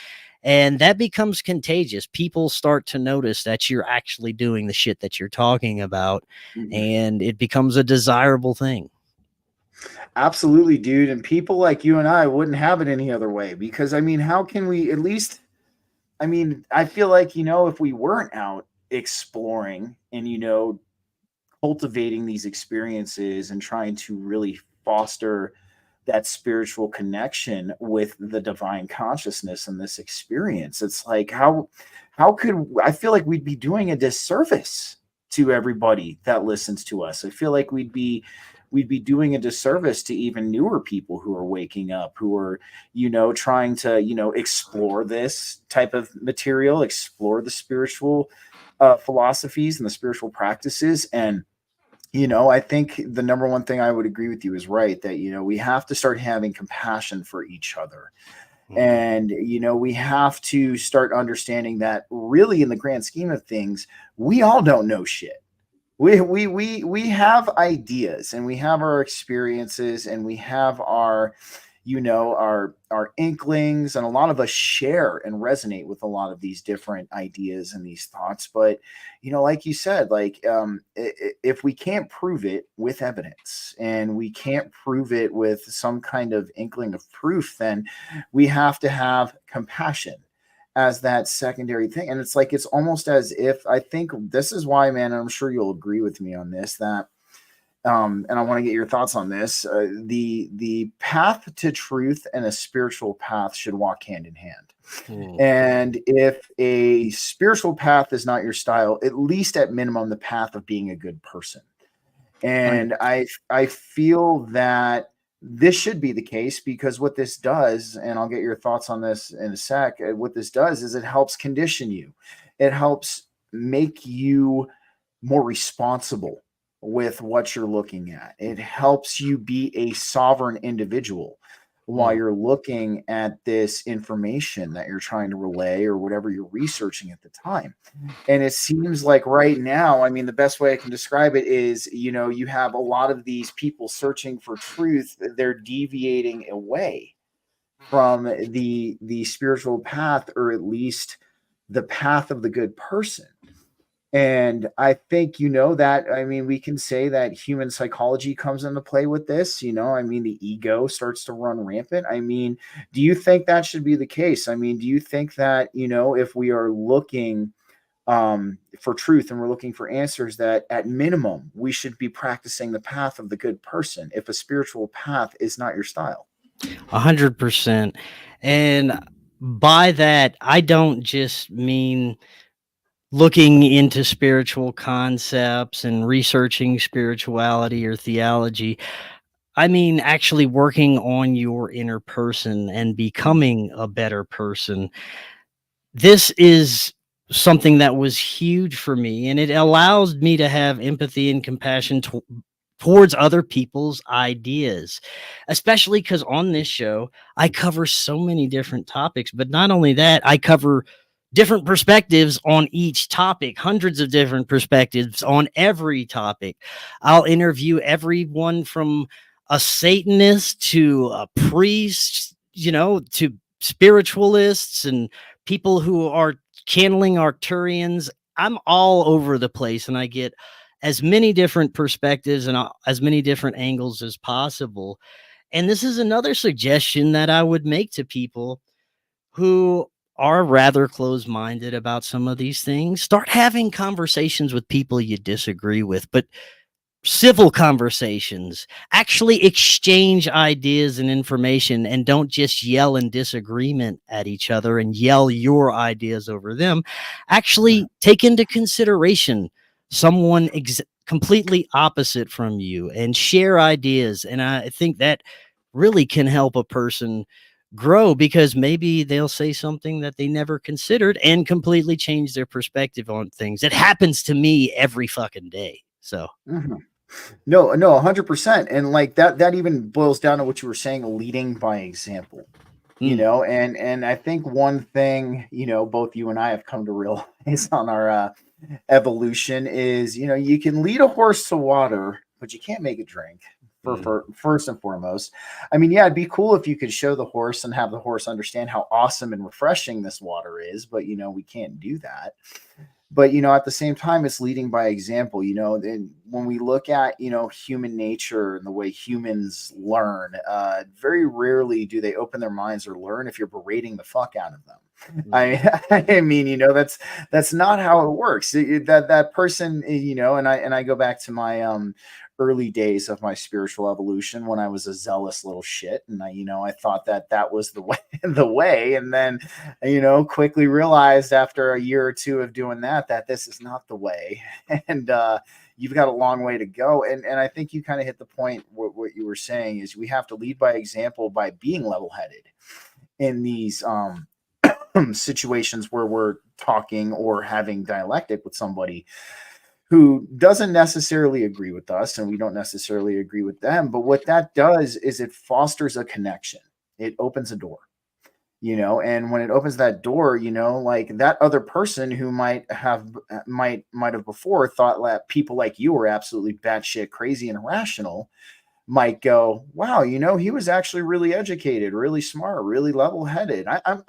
And that becomes contagious. People start to notice that you're actually doing the shit that you're talking about, and it becomes a desirable thing. Absolutely, dude. And people like you and I wouldn't have it any other way, because I mean, how can we at least, I mean, I feel like, if we weren't out exploring and, cultivating these experiences and trying to really foster that spiritual connection with the divine consciousness and this experience, it's like, how could, I feel like we'd be doing a disservice to everybody that listens to us. I feel like we'd be doing a disservice to even newer people who are waking up, who are, trying to, explore this type of material, explore the spiritual philosophies and the spiritual practices. And, I think the number one thing I would agree with you is right, that, we have to start having compassion for each other. And, we have to start understanding that really in the grand scheme of things, we all don't know shit. We have ideas and we have our experiences and we have our our inklings, and a lot of us share and resonate with a lot of these different ideas and these thoughts. But like you said, like if we can't prove it with evidence and we can't prove it with some kind of inkling of proof, then we have to have compassion as that secondary thing. And it's like, it's almost as if, I think this is why, man, and I'm sure you'll agree with me on this, that and I want to get your thoughts on this. The path to truth and a spiritual path should walk hand in hand. And if a spiritual path is not your style, at least at minimum, the path of being a good person. And I feel that this should be the case, because what this does, and I'll get your thoughts on this in a sec, what this does is it helps condition you. It helps make you more responsible with what you're looking at. It helps you be a sovereign individual while you're looking at this information that you're trying to relay or whatever you're researching at the time. And it seems like right now, I mean, the best way I can describe it is, you have a lot of these people searching for truth. They're deviating away from the spiritual path, or at least the path of the good person. And I think, that, I mean, we can say that human psychology comes into play with this. I mean, the ego starts to run rampant. I mean, do you think that should be the case? I mean, do you think that, if we are looking for truth and we're looking for answers, that at minimum, we should be practicing the path of the good person if a spiritual path is not your style? 100%. And by that, I don't just mean looking into spiritual concepts and researching spirituality or theology. I mean, actually working on your inner person and becoming a better person. This is something that was huge for me, and it allows me to have empathy and compassion towards other people's ideas, especially because on this show, I cover so many different topics. But not only that, I cover different perspectives on each topic, hundreds of different perspectives on every topic. I'll interview everyone from a Satanist to a priest, to spiritualists and people who are channeling Arcturians. I'm all over the place, and I get as many different perspectives and as many different angles as possible. And this is another suggestion that I would make to people who are rather closed-minded about some of these things. Start having conversations with people you disagree with, but civil conversations. Actually exchange ideas and information, and don't just yell in disagreement at each other and yell your ideas over them. Actually take into consideration someone completely opposite from you and share ideas. And I think that really can help a person grow, because maybe they'll say something that they never considered and completely change their perspective on things. It happens to me every fucking day. So No, 100%. And like that even boils down to what you were saying, leading by example. And I think one thing, both you and I have come to realize on our evolution is, you can lead a horse to water, but you can't make it drink. For first and foremost, I mean, yeah, it'd be cool if you could show the horse and have the horse understand how awesome and refreshing this water is, but we can't do that. But at the same time, it's leading by example. And when we look at human nature and the way humans learn, very rarely do they open their minds or learn if you're berating the fuck out of them. I mean, that's not how it works. That person, and I go back to my early days of my spiritual evolution when I was a zealous little shit, and I thought that was the way, and then quickly realized after a year or two of doing that this is not the way, and you've got a long way to go. And I think you kind of hit the point. What you were saying is we have to lead by example by being level-headed in these situations where we're talking or having dialectic with somebody who doesn't necessarily agree with us, and we don't necessarily agree with them. But what that does is it fosters a connection. It opens a door. And when it opens that door, like that other person who might have before thought that people like you were absolutely batshit crazy and irrational might go, wow, he was actually really educated, really smart, really level-headed. I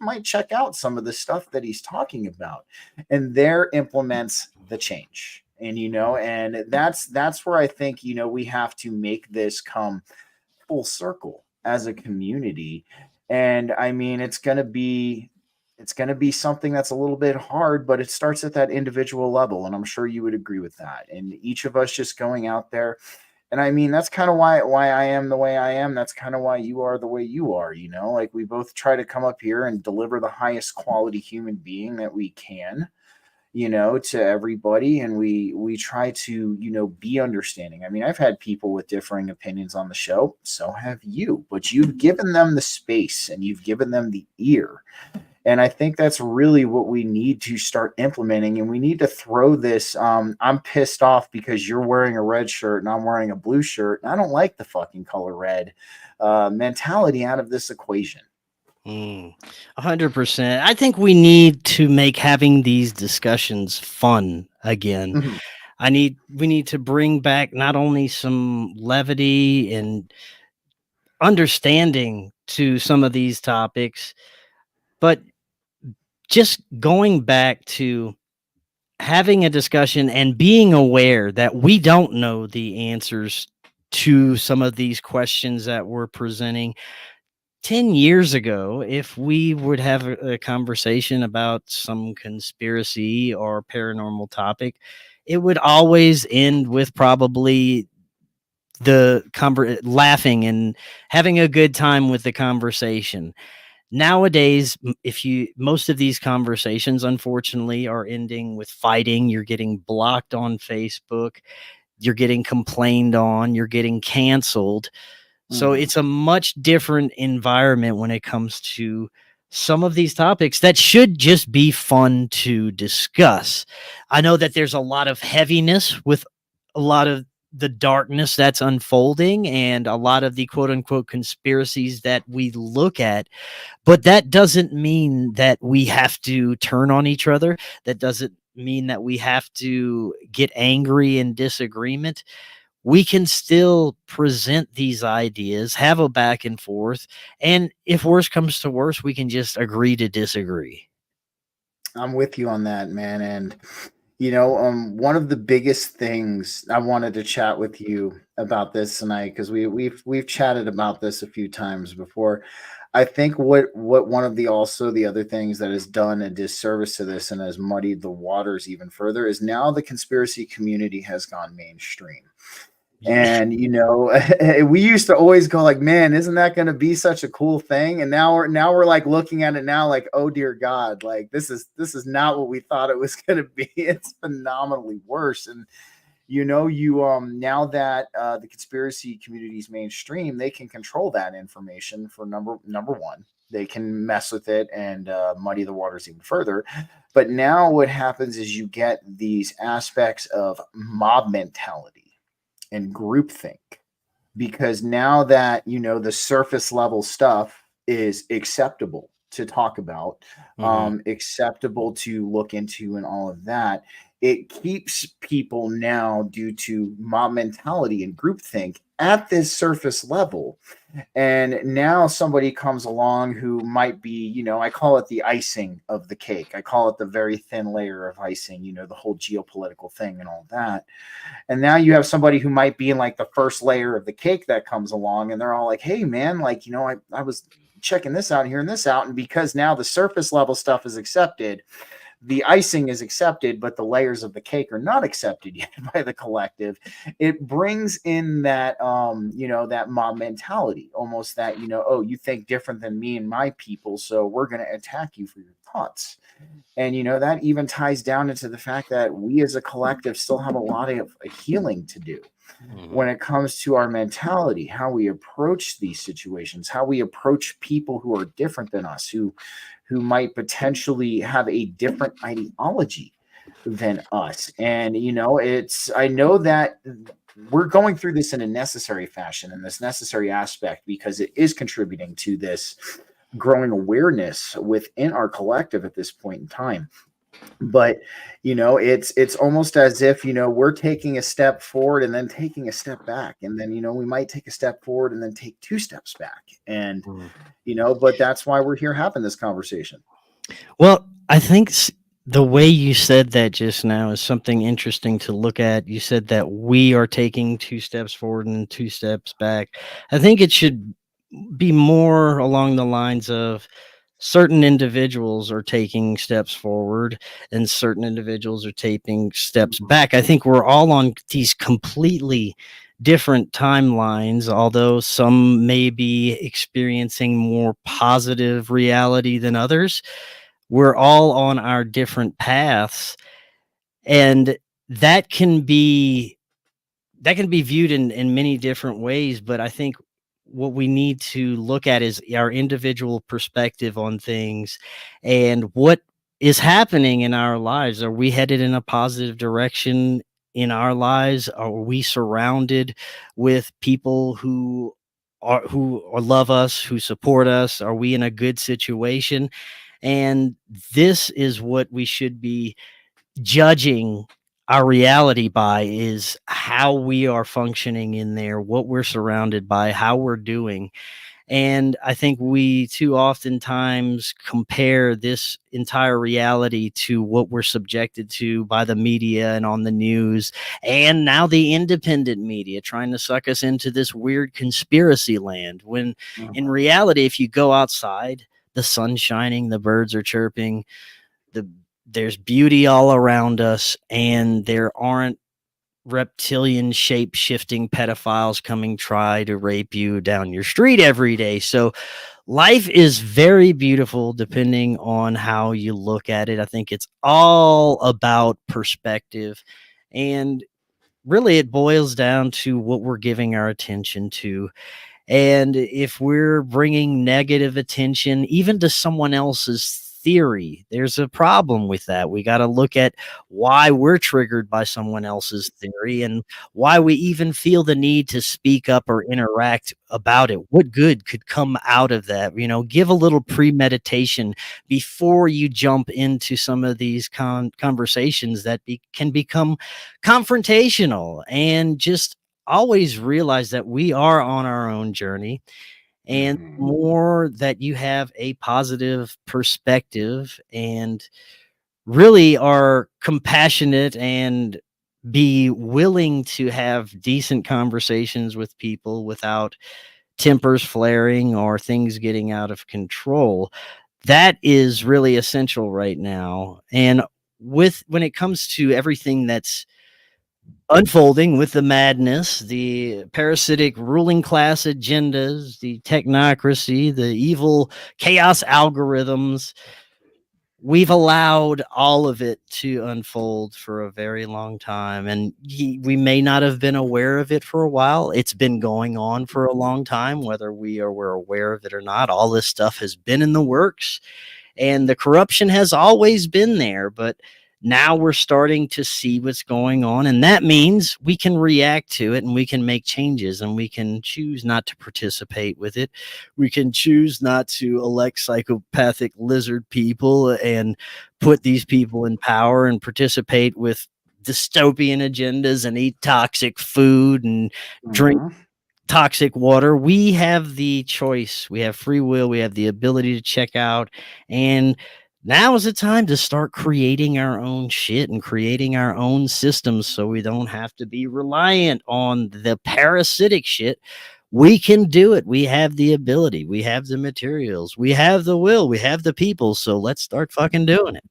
might check out some of the stuff that he's talking about, and there implements the change. And that's where I think we have to make this come full circle as a community. And I mean, it's going to be something that's a little bit hard, but it starts at that individual level, and I'm sure you would agree with that. And each of us just going out there, and I mean, that's kind of why I am the way I am. That's kind of why you are the way you are. Like we both try to come up here and deliver the highest quality human being that we can, to everybody, and we try to, be understanding. I mean, I've had people with differing opinions on the show, so have you, but you've given them the space and you've given them the ear. And I think that's really what we need to start implementing. And we need to throw this I'm pissed off because you're wearing a red shirt and I'm wearing a blue shirt, and I don't like the fucking color red mentality out of this equation. 100%. I think we need to make having these discussions fun again. Mhm. We need to bring back not only some levity and understanding to some of these topics, but just going back to having a discussion and being aware that we don't know the answers to some of these questions that we're presenting. 10 years ago, if we would have a conversation about some conspiracy or paranormal topic, it would always end with probably laughing and having a good time with the conversation. Nowadays, if you most of these conversations unfortunately are ending with fighting. You're getting blocked on Facebook, you're getting complained on, you're getting canceled. So Mhm. it's a much different environment when it comes to some of these topics that should just be fun to discuss. I know that there's a lot of heaviness with a lot of the darkness that's unfolding and a lot of the quote unquote conspiracies that we look at, but that doesn't mean that we have to turn on each other. That doesn't mean that we have to get angry in disagreement. We can still present these ideas, have a back and forth, and if worse comes to worse, we can just agree to disagree. I'm with you on that, man. And one of the biggest things I wanted to chat with you about this tonight, because we've chatted about this a few times before. I think what one of the other things that has done a disservice to this and has muddied the waters even further is now the conspiracy community has gone mainstream. Yeah. And we used to always go like, man, isn't that going to be such a cool thing? And now we're like looking at it now like, oh dear God, like this is not what we thought it was going to be. It's phenomenally worse. And you now that the conspiracy community's mainstream, they can control that information. For number one, they can mess with it and muddy the waters even further. But now what happens is you get these aspects of mob mentality and groupthink, because now that the surface level stuff is acceptable to talk about, Mhm. acceptable to look into, and all of that, it keeps people now, due to mob mentality and groupthink, at this surface level. And now somebody comes along who might be, I call it the icing of the cake. I call it the very thin layer of icing, the whole geopolitical thing and all that. And now you have somebody who might be in like the first layer of the cake that comes along, and they're all like, hey man, like, I was checking this out and hearing this out. And because now the surface level stuff is accepted, the icing is accepted, but the layers of the cake are not accepted yet by the collective. It brings in that that mob mentality, almost that, oh, you think different than me and my people, so we're going to attack you for your thoughts. And that even ties down into the fact that we as a collective still have a lot of healing to do Mhm. when it comes to our mentality, how we approach these situations, how we approach people who are different than us, who might potentially have a different ideology than us. And I know that we're going through this in a necessary fashion, in this necessary aspect, because it is contributing to this growing awareness within our collective at this point in time. But it's almost as if we're taking a step forward and then taking a step back, and then we might take a step forward and then take two steps back, and Mm. but that's why we're here having this conversation. Well, I think the way you said that just now is something interesting to look at. You said that we are taking two steps forward and two steps back. I think it should be more along the lines of certain individuals are taking steps forward and certain individuals are taking steps back. I think we're all on these completely different timelines, although some may be experiencing more positive reality than others. We're all on our different paths, and that can be viewed in many different ways. But I think what we need to look at is our individual perspective on things and what is happening in our lives. Are we headed in a positive direction in our lives? Are we surrounded with people who love us, who support us? Are we in a good situation? And this is what we should be judging our reality by, is how we are functioning in there, what we're surrounded by, how we're doing. And I think we too oftentimes compare this entire reality to what we're subjected to by the media and on the news, and now the independent media trying to suck us into this weird conspiracy land. When in reality, if you go outside, the sun's shining, the birds are chirping, there's beauty all around us, and there aren't reptilian shape shifting pedophiles coming try to rape you down your street every day. So life is very beautiful depending on how you look at it. I think it's all about perspective, and really it boils down to what we're giving our attention to. And if we're bringing negative attention, even to someone else's theory, there's a problem with that. We got to look at why we're triggered by someone else's theory and why we even feel the need to speak up or interact about it. What good could come out of that? Give a little premeditation before you jump into some of these conversations that can become confrontational, and just always realize that we are on our own journey, and Mhm. more that you have a positive perspective and really are compassionate and be willing to have decent conversations with people without tempers flaring or things getting out of control. That is really essential right now. And when it comes to everything that's unfolding with the madness, the parasitic ruling class agendas, the technocracy, the evil chaos algorithms, we've allowed all of it to unfold for a very long time. And we may not have been aware of it for a while. It's been going on for a long time, whether we're aware of it or not. All this stuff has been in the works, and the corruption has always been there, but now we're starting to see what's going on, and that means we can react to it and we can make changes, and we can choose not to participate with it. We can choose not to elect psychopathic lizard people and put these people in power and participate with dystopian agendas and eat toxic food and drink Mhm. toxic water. We have the choice. We have free will. We have the ability to check out. And now is the time to start creating our own shit and creating our own systems, so we don't have to be reliant on the parasitic shit. We can do it. We have the ability. We have the materials. We have the will. We have the people. So let's start fucking doing it.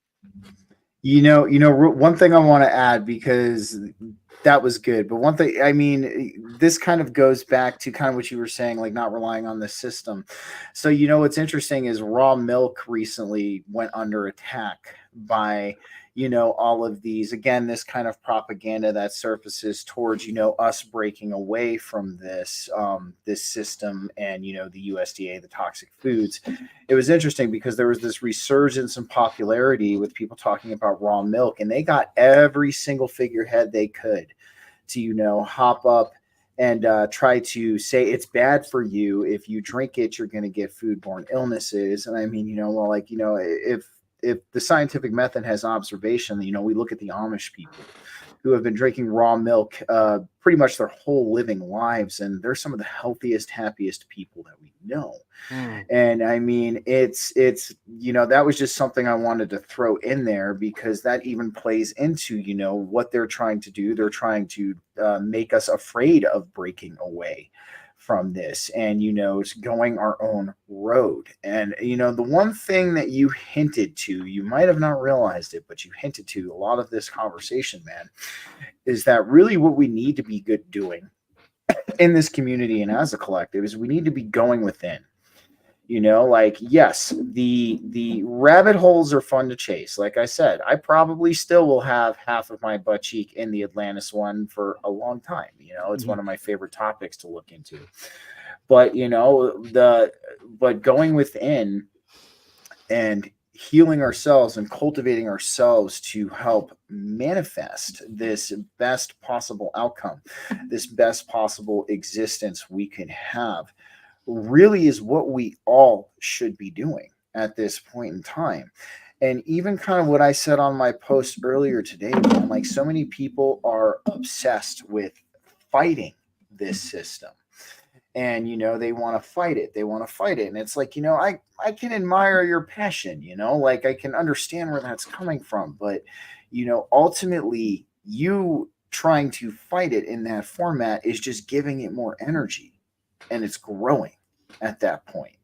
One thing I want to add, because that was good, but one thing, I mean, this kind of goes back to kind of what you were saying, like not relying on the system. So, what's interesting is raw milk recently went under attack by, all of these, again, this kind of propaganda that surfaces towards, us breaking away from this system, and, the USDA, the toxic foods. It was interesting because there was this resurgence in popularity with people talking about raw milk, and they got every single figurehead they could to hop up and try to say it's bad for you. If you drink it, you're going to get foodborne illnesses. And I mean, well, like, if the scientific method has observation, we look at the Amish people who have been drinking raw milk pretty much their whole living lives, and they're some of the healthiest, happiest people that we know. And I mean, it's that was just something I wanted to throw in there, because that even plays into what they're trying to do. They're trying to make us afraid of breaking away from this, and it's going our own road. And the one thing that you hinted to, you might have not realized it, but you hinted to a lot of this conversation, man, is that really what we need to be good doing in this community and as a collective is we need to be going within. Like, yes, the rabbit holes are fun to chase. Like I said, I probably still will have half of my butt cheek in the Atlantis one for a long time. It's one of my favorite topics to look into. But but going within and healing ourselves and cultivating ourselves to help manifest this best possible outcome, this best possible existence we can have, really is what we all should be doing at this point in time. And even kind of what I said on my post earlier today, man, like, so many people are obsessed with fighting this system. And they want to fight it. They want to fight it. And it's like, I can admire your passion, like, I can understand where that's coming from. But ultimately, you trying to fight it in that format is just giving it more energy, and it's growing at that point.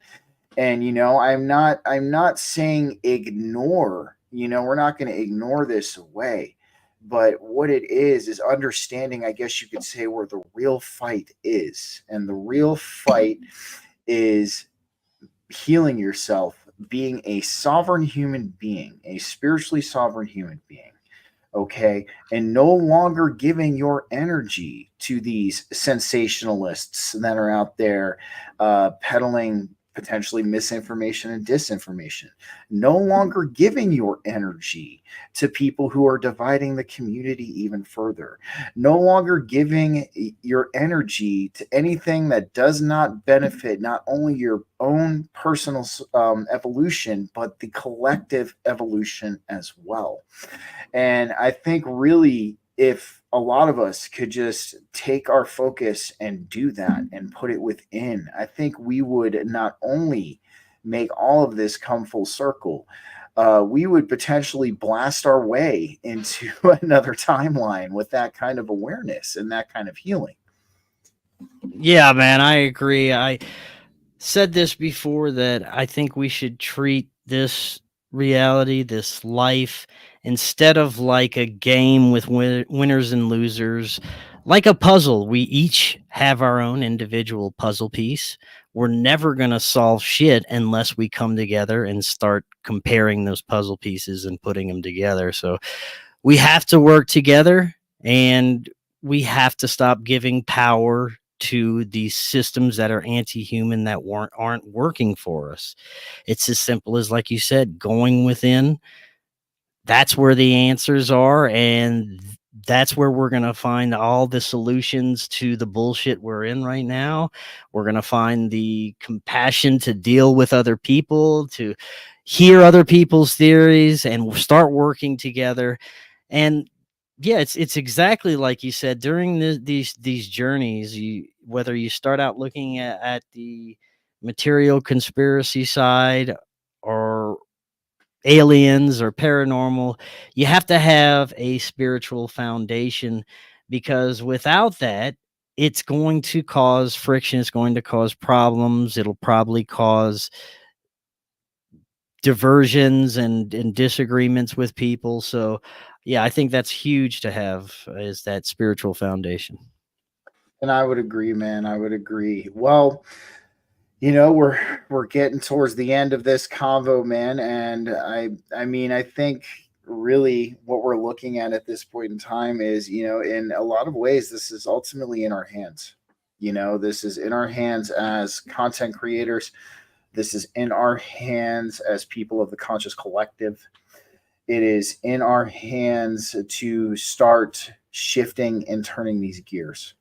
And I'm not saying ignore, we're not going to ignore this away, but what it is understanding, I guess you could say, where the real fight is. And the real fight is healing yourself, being a sovereign human being, a spiritually sovereign human being. Okay, and no longer giving your energy to these sensationalists that are out there peddling potentially misinformation and disinformation. No longer giving your energy to people who are dividing the community even further. No longer giving your energy to anything that does not benefit not only your own personal evolution, but the collective evolution as well. And I think really, if a lot of us could just take our focus and do that and put it within, I think we would not only make all of this come full circle, we would potentially blast our way into another timeline with that kind of awareness and that kind of healing. Yeah, man, I agree. I said this before, that I think we should treat this reality, this life, instead of like a game with winners and losers, like a puzzle. We each have our own individual puzzle piece. We're never going to solve shit unless we come together and start comparing those puzzle pieces and putting them together. So we have to work together, and we have to stop giving power to these systems that are anti-human, that aren't working for us. It's as simple as, like you said, going within. That's where the answers are, and that's where we're going to find all the solutions to the bullshit we're in right now. We're going to find the compassion to deal with other people, to hear other people's theories, and we'll start working together. And yeah, it's exactly like you said. During these journeys, whether you start out looking at the material conspiracy side, or aliens, or paranormal, you have to have a spiritual foundation, because without that, it's going to cause friction. It's going to cause problems. It'll probably cause diversions and disagreements with people. So yeah, I think that's huge to have, is that spiritual foundation. And I would agree, man. I would agree. Well, we're getting towards the end of this convo, man, and I mean, I think really what we're looking at this point in time is, in a lot of ways, this is ultimately in our hands. This is in our hands as content creators. This is in our hands as people of the conscious collective. It is in our hands to start shifting and turning these gears.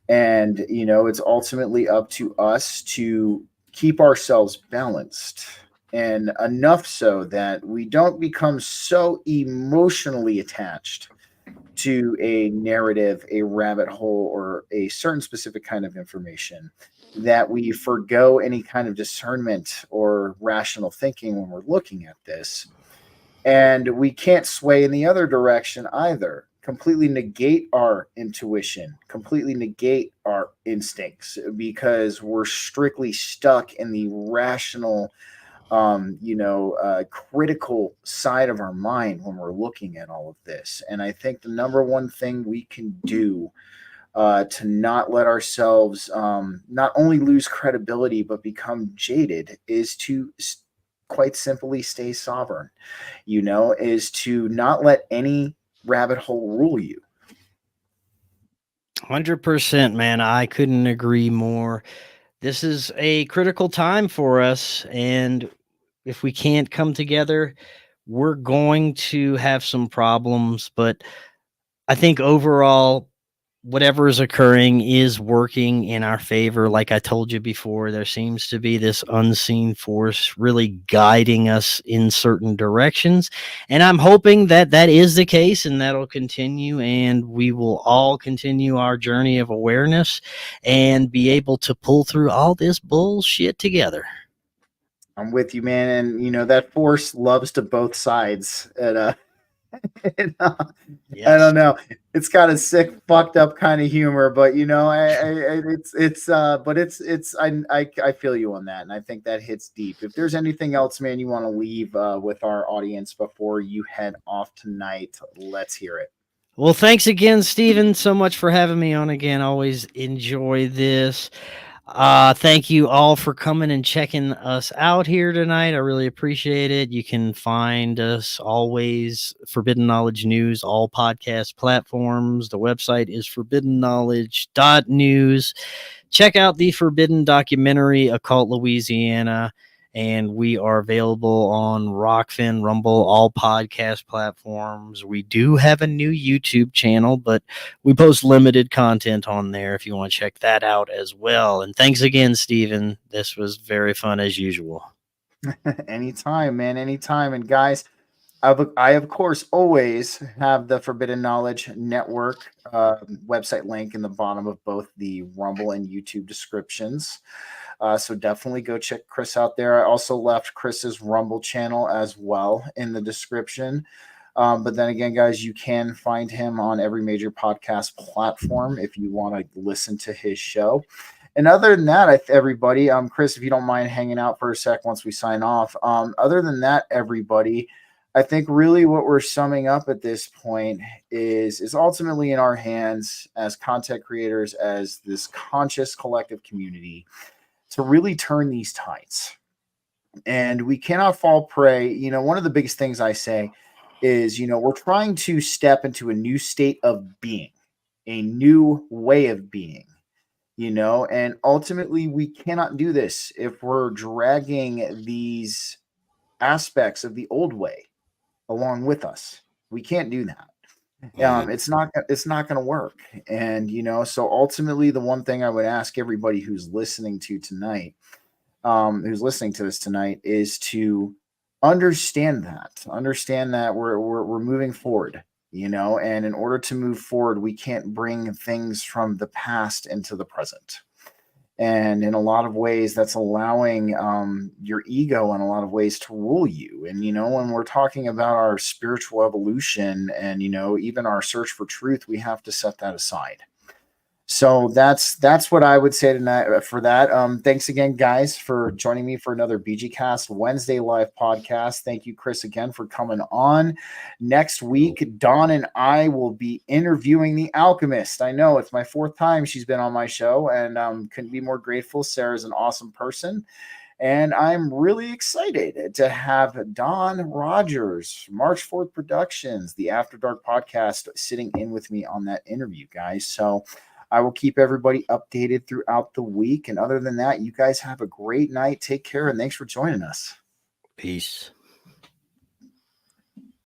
And, it's ultimately up to us to keep ourselves balanced, and enough so that we don't become so emotionally attached to a narrative, a rabbit hole, or a certain specific kind of information that we forgo any kind of discernment or rational thinking when we're looking at this. And we can't sway in the other direction either. Completely negate our intuition, completely negate our instincts, because we're strictly stuck in the rational, critical side of our mind when we're looking at all of this. And I think the number one thing we can do to not let ourselves not only lose credibility but become jaded is to quite simply stay sovereign, is to not let any rabbit hole rule you. 100%, man. I couldn't agree more. This is a critical time for us. And if we can't come together, we're going to have some problems. But I think overall, whatever is occurring is working in our favor. Like I told you before, there seems to be this unseen force really guiding us in certain directions. And I'm hoping that that is the case and that'll continue. And we will all continue our journey of awareness and be able to pull through all this bullshit together. I'm with you, man. And, that force loves to both sides. And, I Yes. don't know. It's got a sick, fucked up kind of humor, but I feel you on that, and I think that hits deep. If there's anything else, man, you want to leave with our audience before you head off tonight, let's hear it. Well, thanks again, Stephen, so much for having me on again. Always enjoy this. Thank you all for coming and checking us out here tonight. I really appreciate it. You can find us always Forbidden Knowledge News, all podcast platforms. The website is forbiddenknowledge.news. Check out the Forbidden documentary, Occult Louisiana. And we are available on Rockfin, Rumble, all podcast platforms. We do have a new YouTube channel, but we post limited content on there if you want to check that out as well. And thanks again, Stephen. This was very fun as usual. Anytime, man, anytime. And guys, I of course always have the Forbidden Knowledge Network website link in the bottom of both the Rumble and YouTube descriptions. So definitely go check Chris out there. I also left Chris's Rumble channel as well in the description. But then again, guys, you can find him on every major podcast platform if you want to listen to his show. And other than that, everybody, Chris, if you don't mind hanging out for a sec once we sign off. Other than that, everybody, I think really what we're summing up at this point is ultimately in our hands as content creators, as this conscious collective community, to really turn these tides. And we cannot fall prey. One of the biggest things I say is, we're trying to step into a new state of being, a new way of being, and ultimately we cannot do this if we're dragging these aspects of the old way along with us. We can't do that. It's not going to work. And, so ultimately the one thing I would ask everybody who's listening to this tonight, is to understand that we're moving forward, and in order to move forward, we can't bring things from the past into the present. And in a lot of ways, that's allowing your ego in a lot of ways to rule you. And, when we're talking about our spiritual evolution and, even our search for truth, we have to set that aside. So that's what I would say tonight for that. Thanks again, guys, for joining me for another BG Cast Wednesday live podcast. Thank you, Chris, again for coming on. Next week, Dawn and I will be interviewing the Alchemist. I know it's my 4th time she's been on my show, and couldn't be more grateful. Sarah's an awesome person. And I'm really excited to have Don Rogers, March 4th Productions, the After Dark podcast, sitting in with me on that interview, guys. So I will keep everybody updated throughout the week. And other than that, you guys have a great night. Take care, and thanks for joining us. Peace.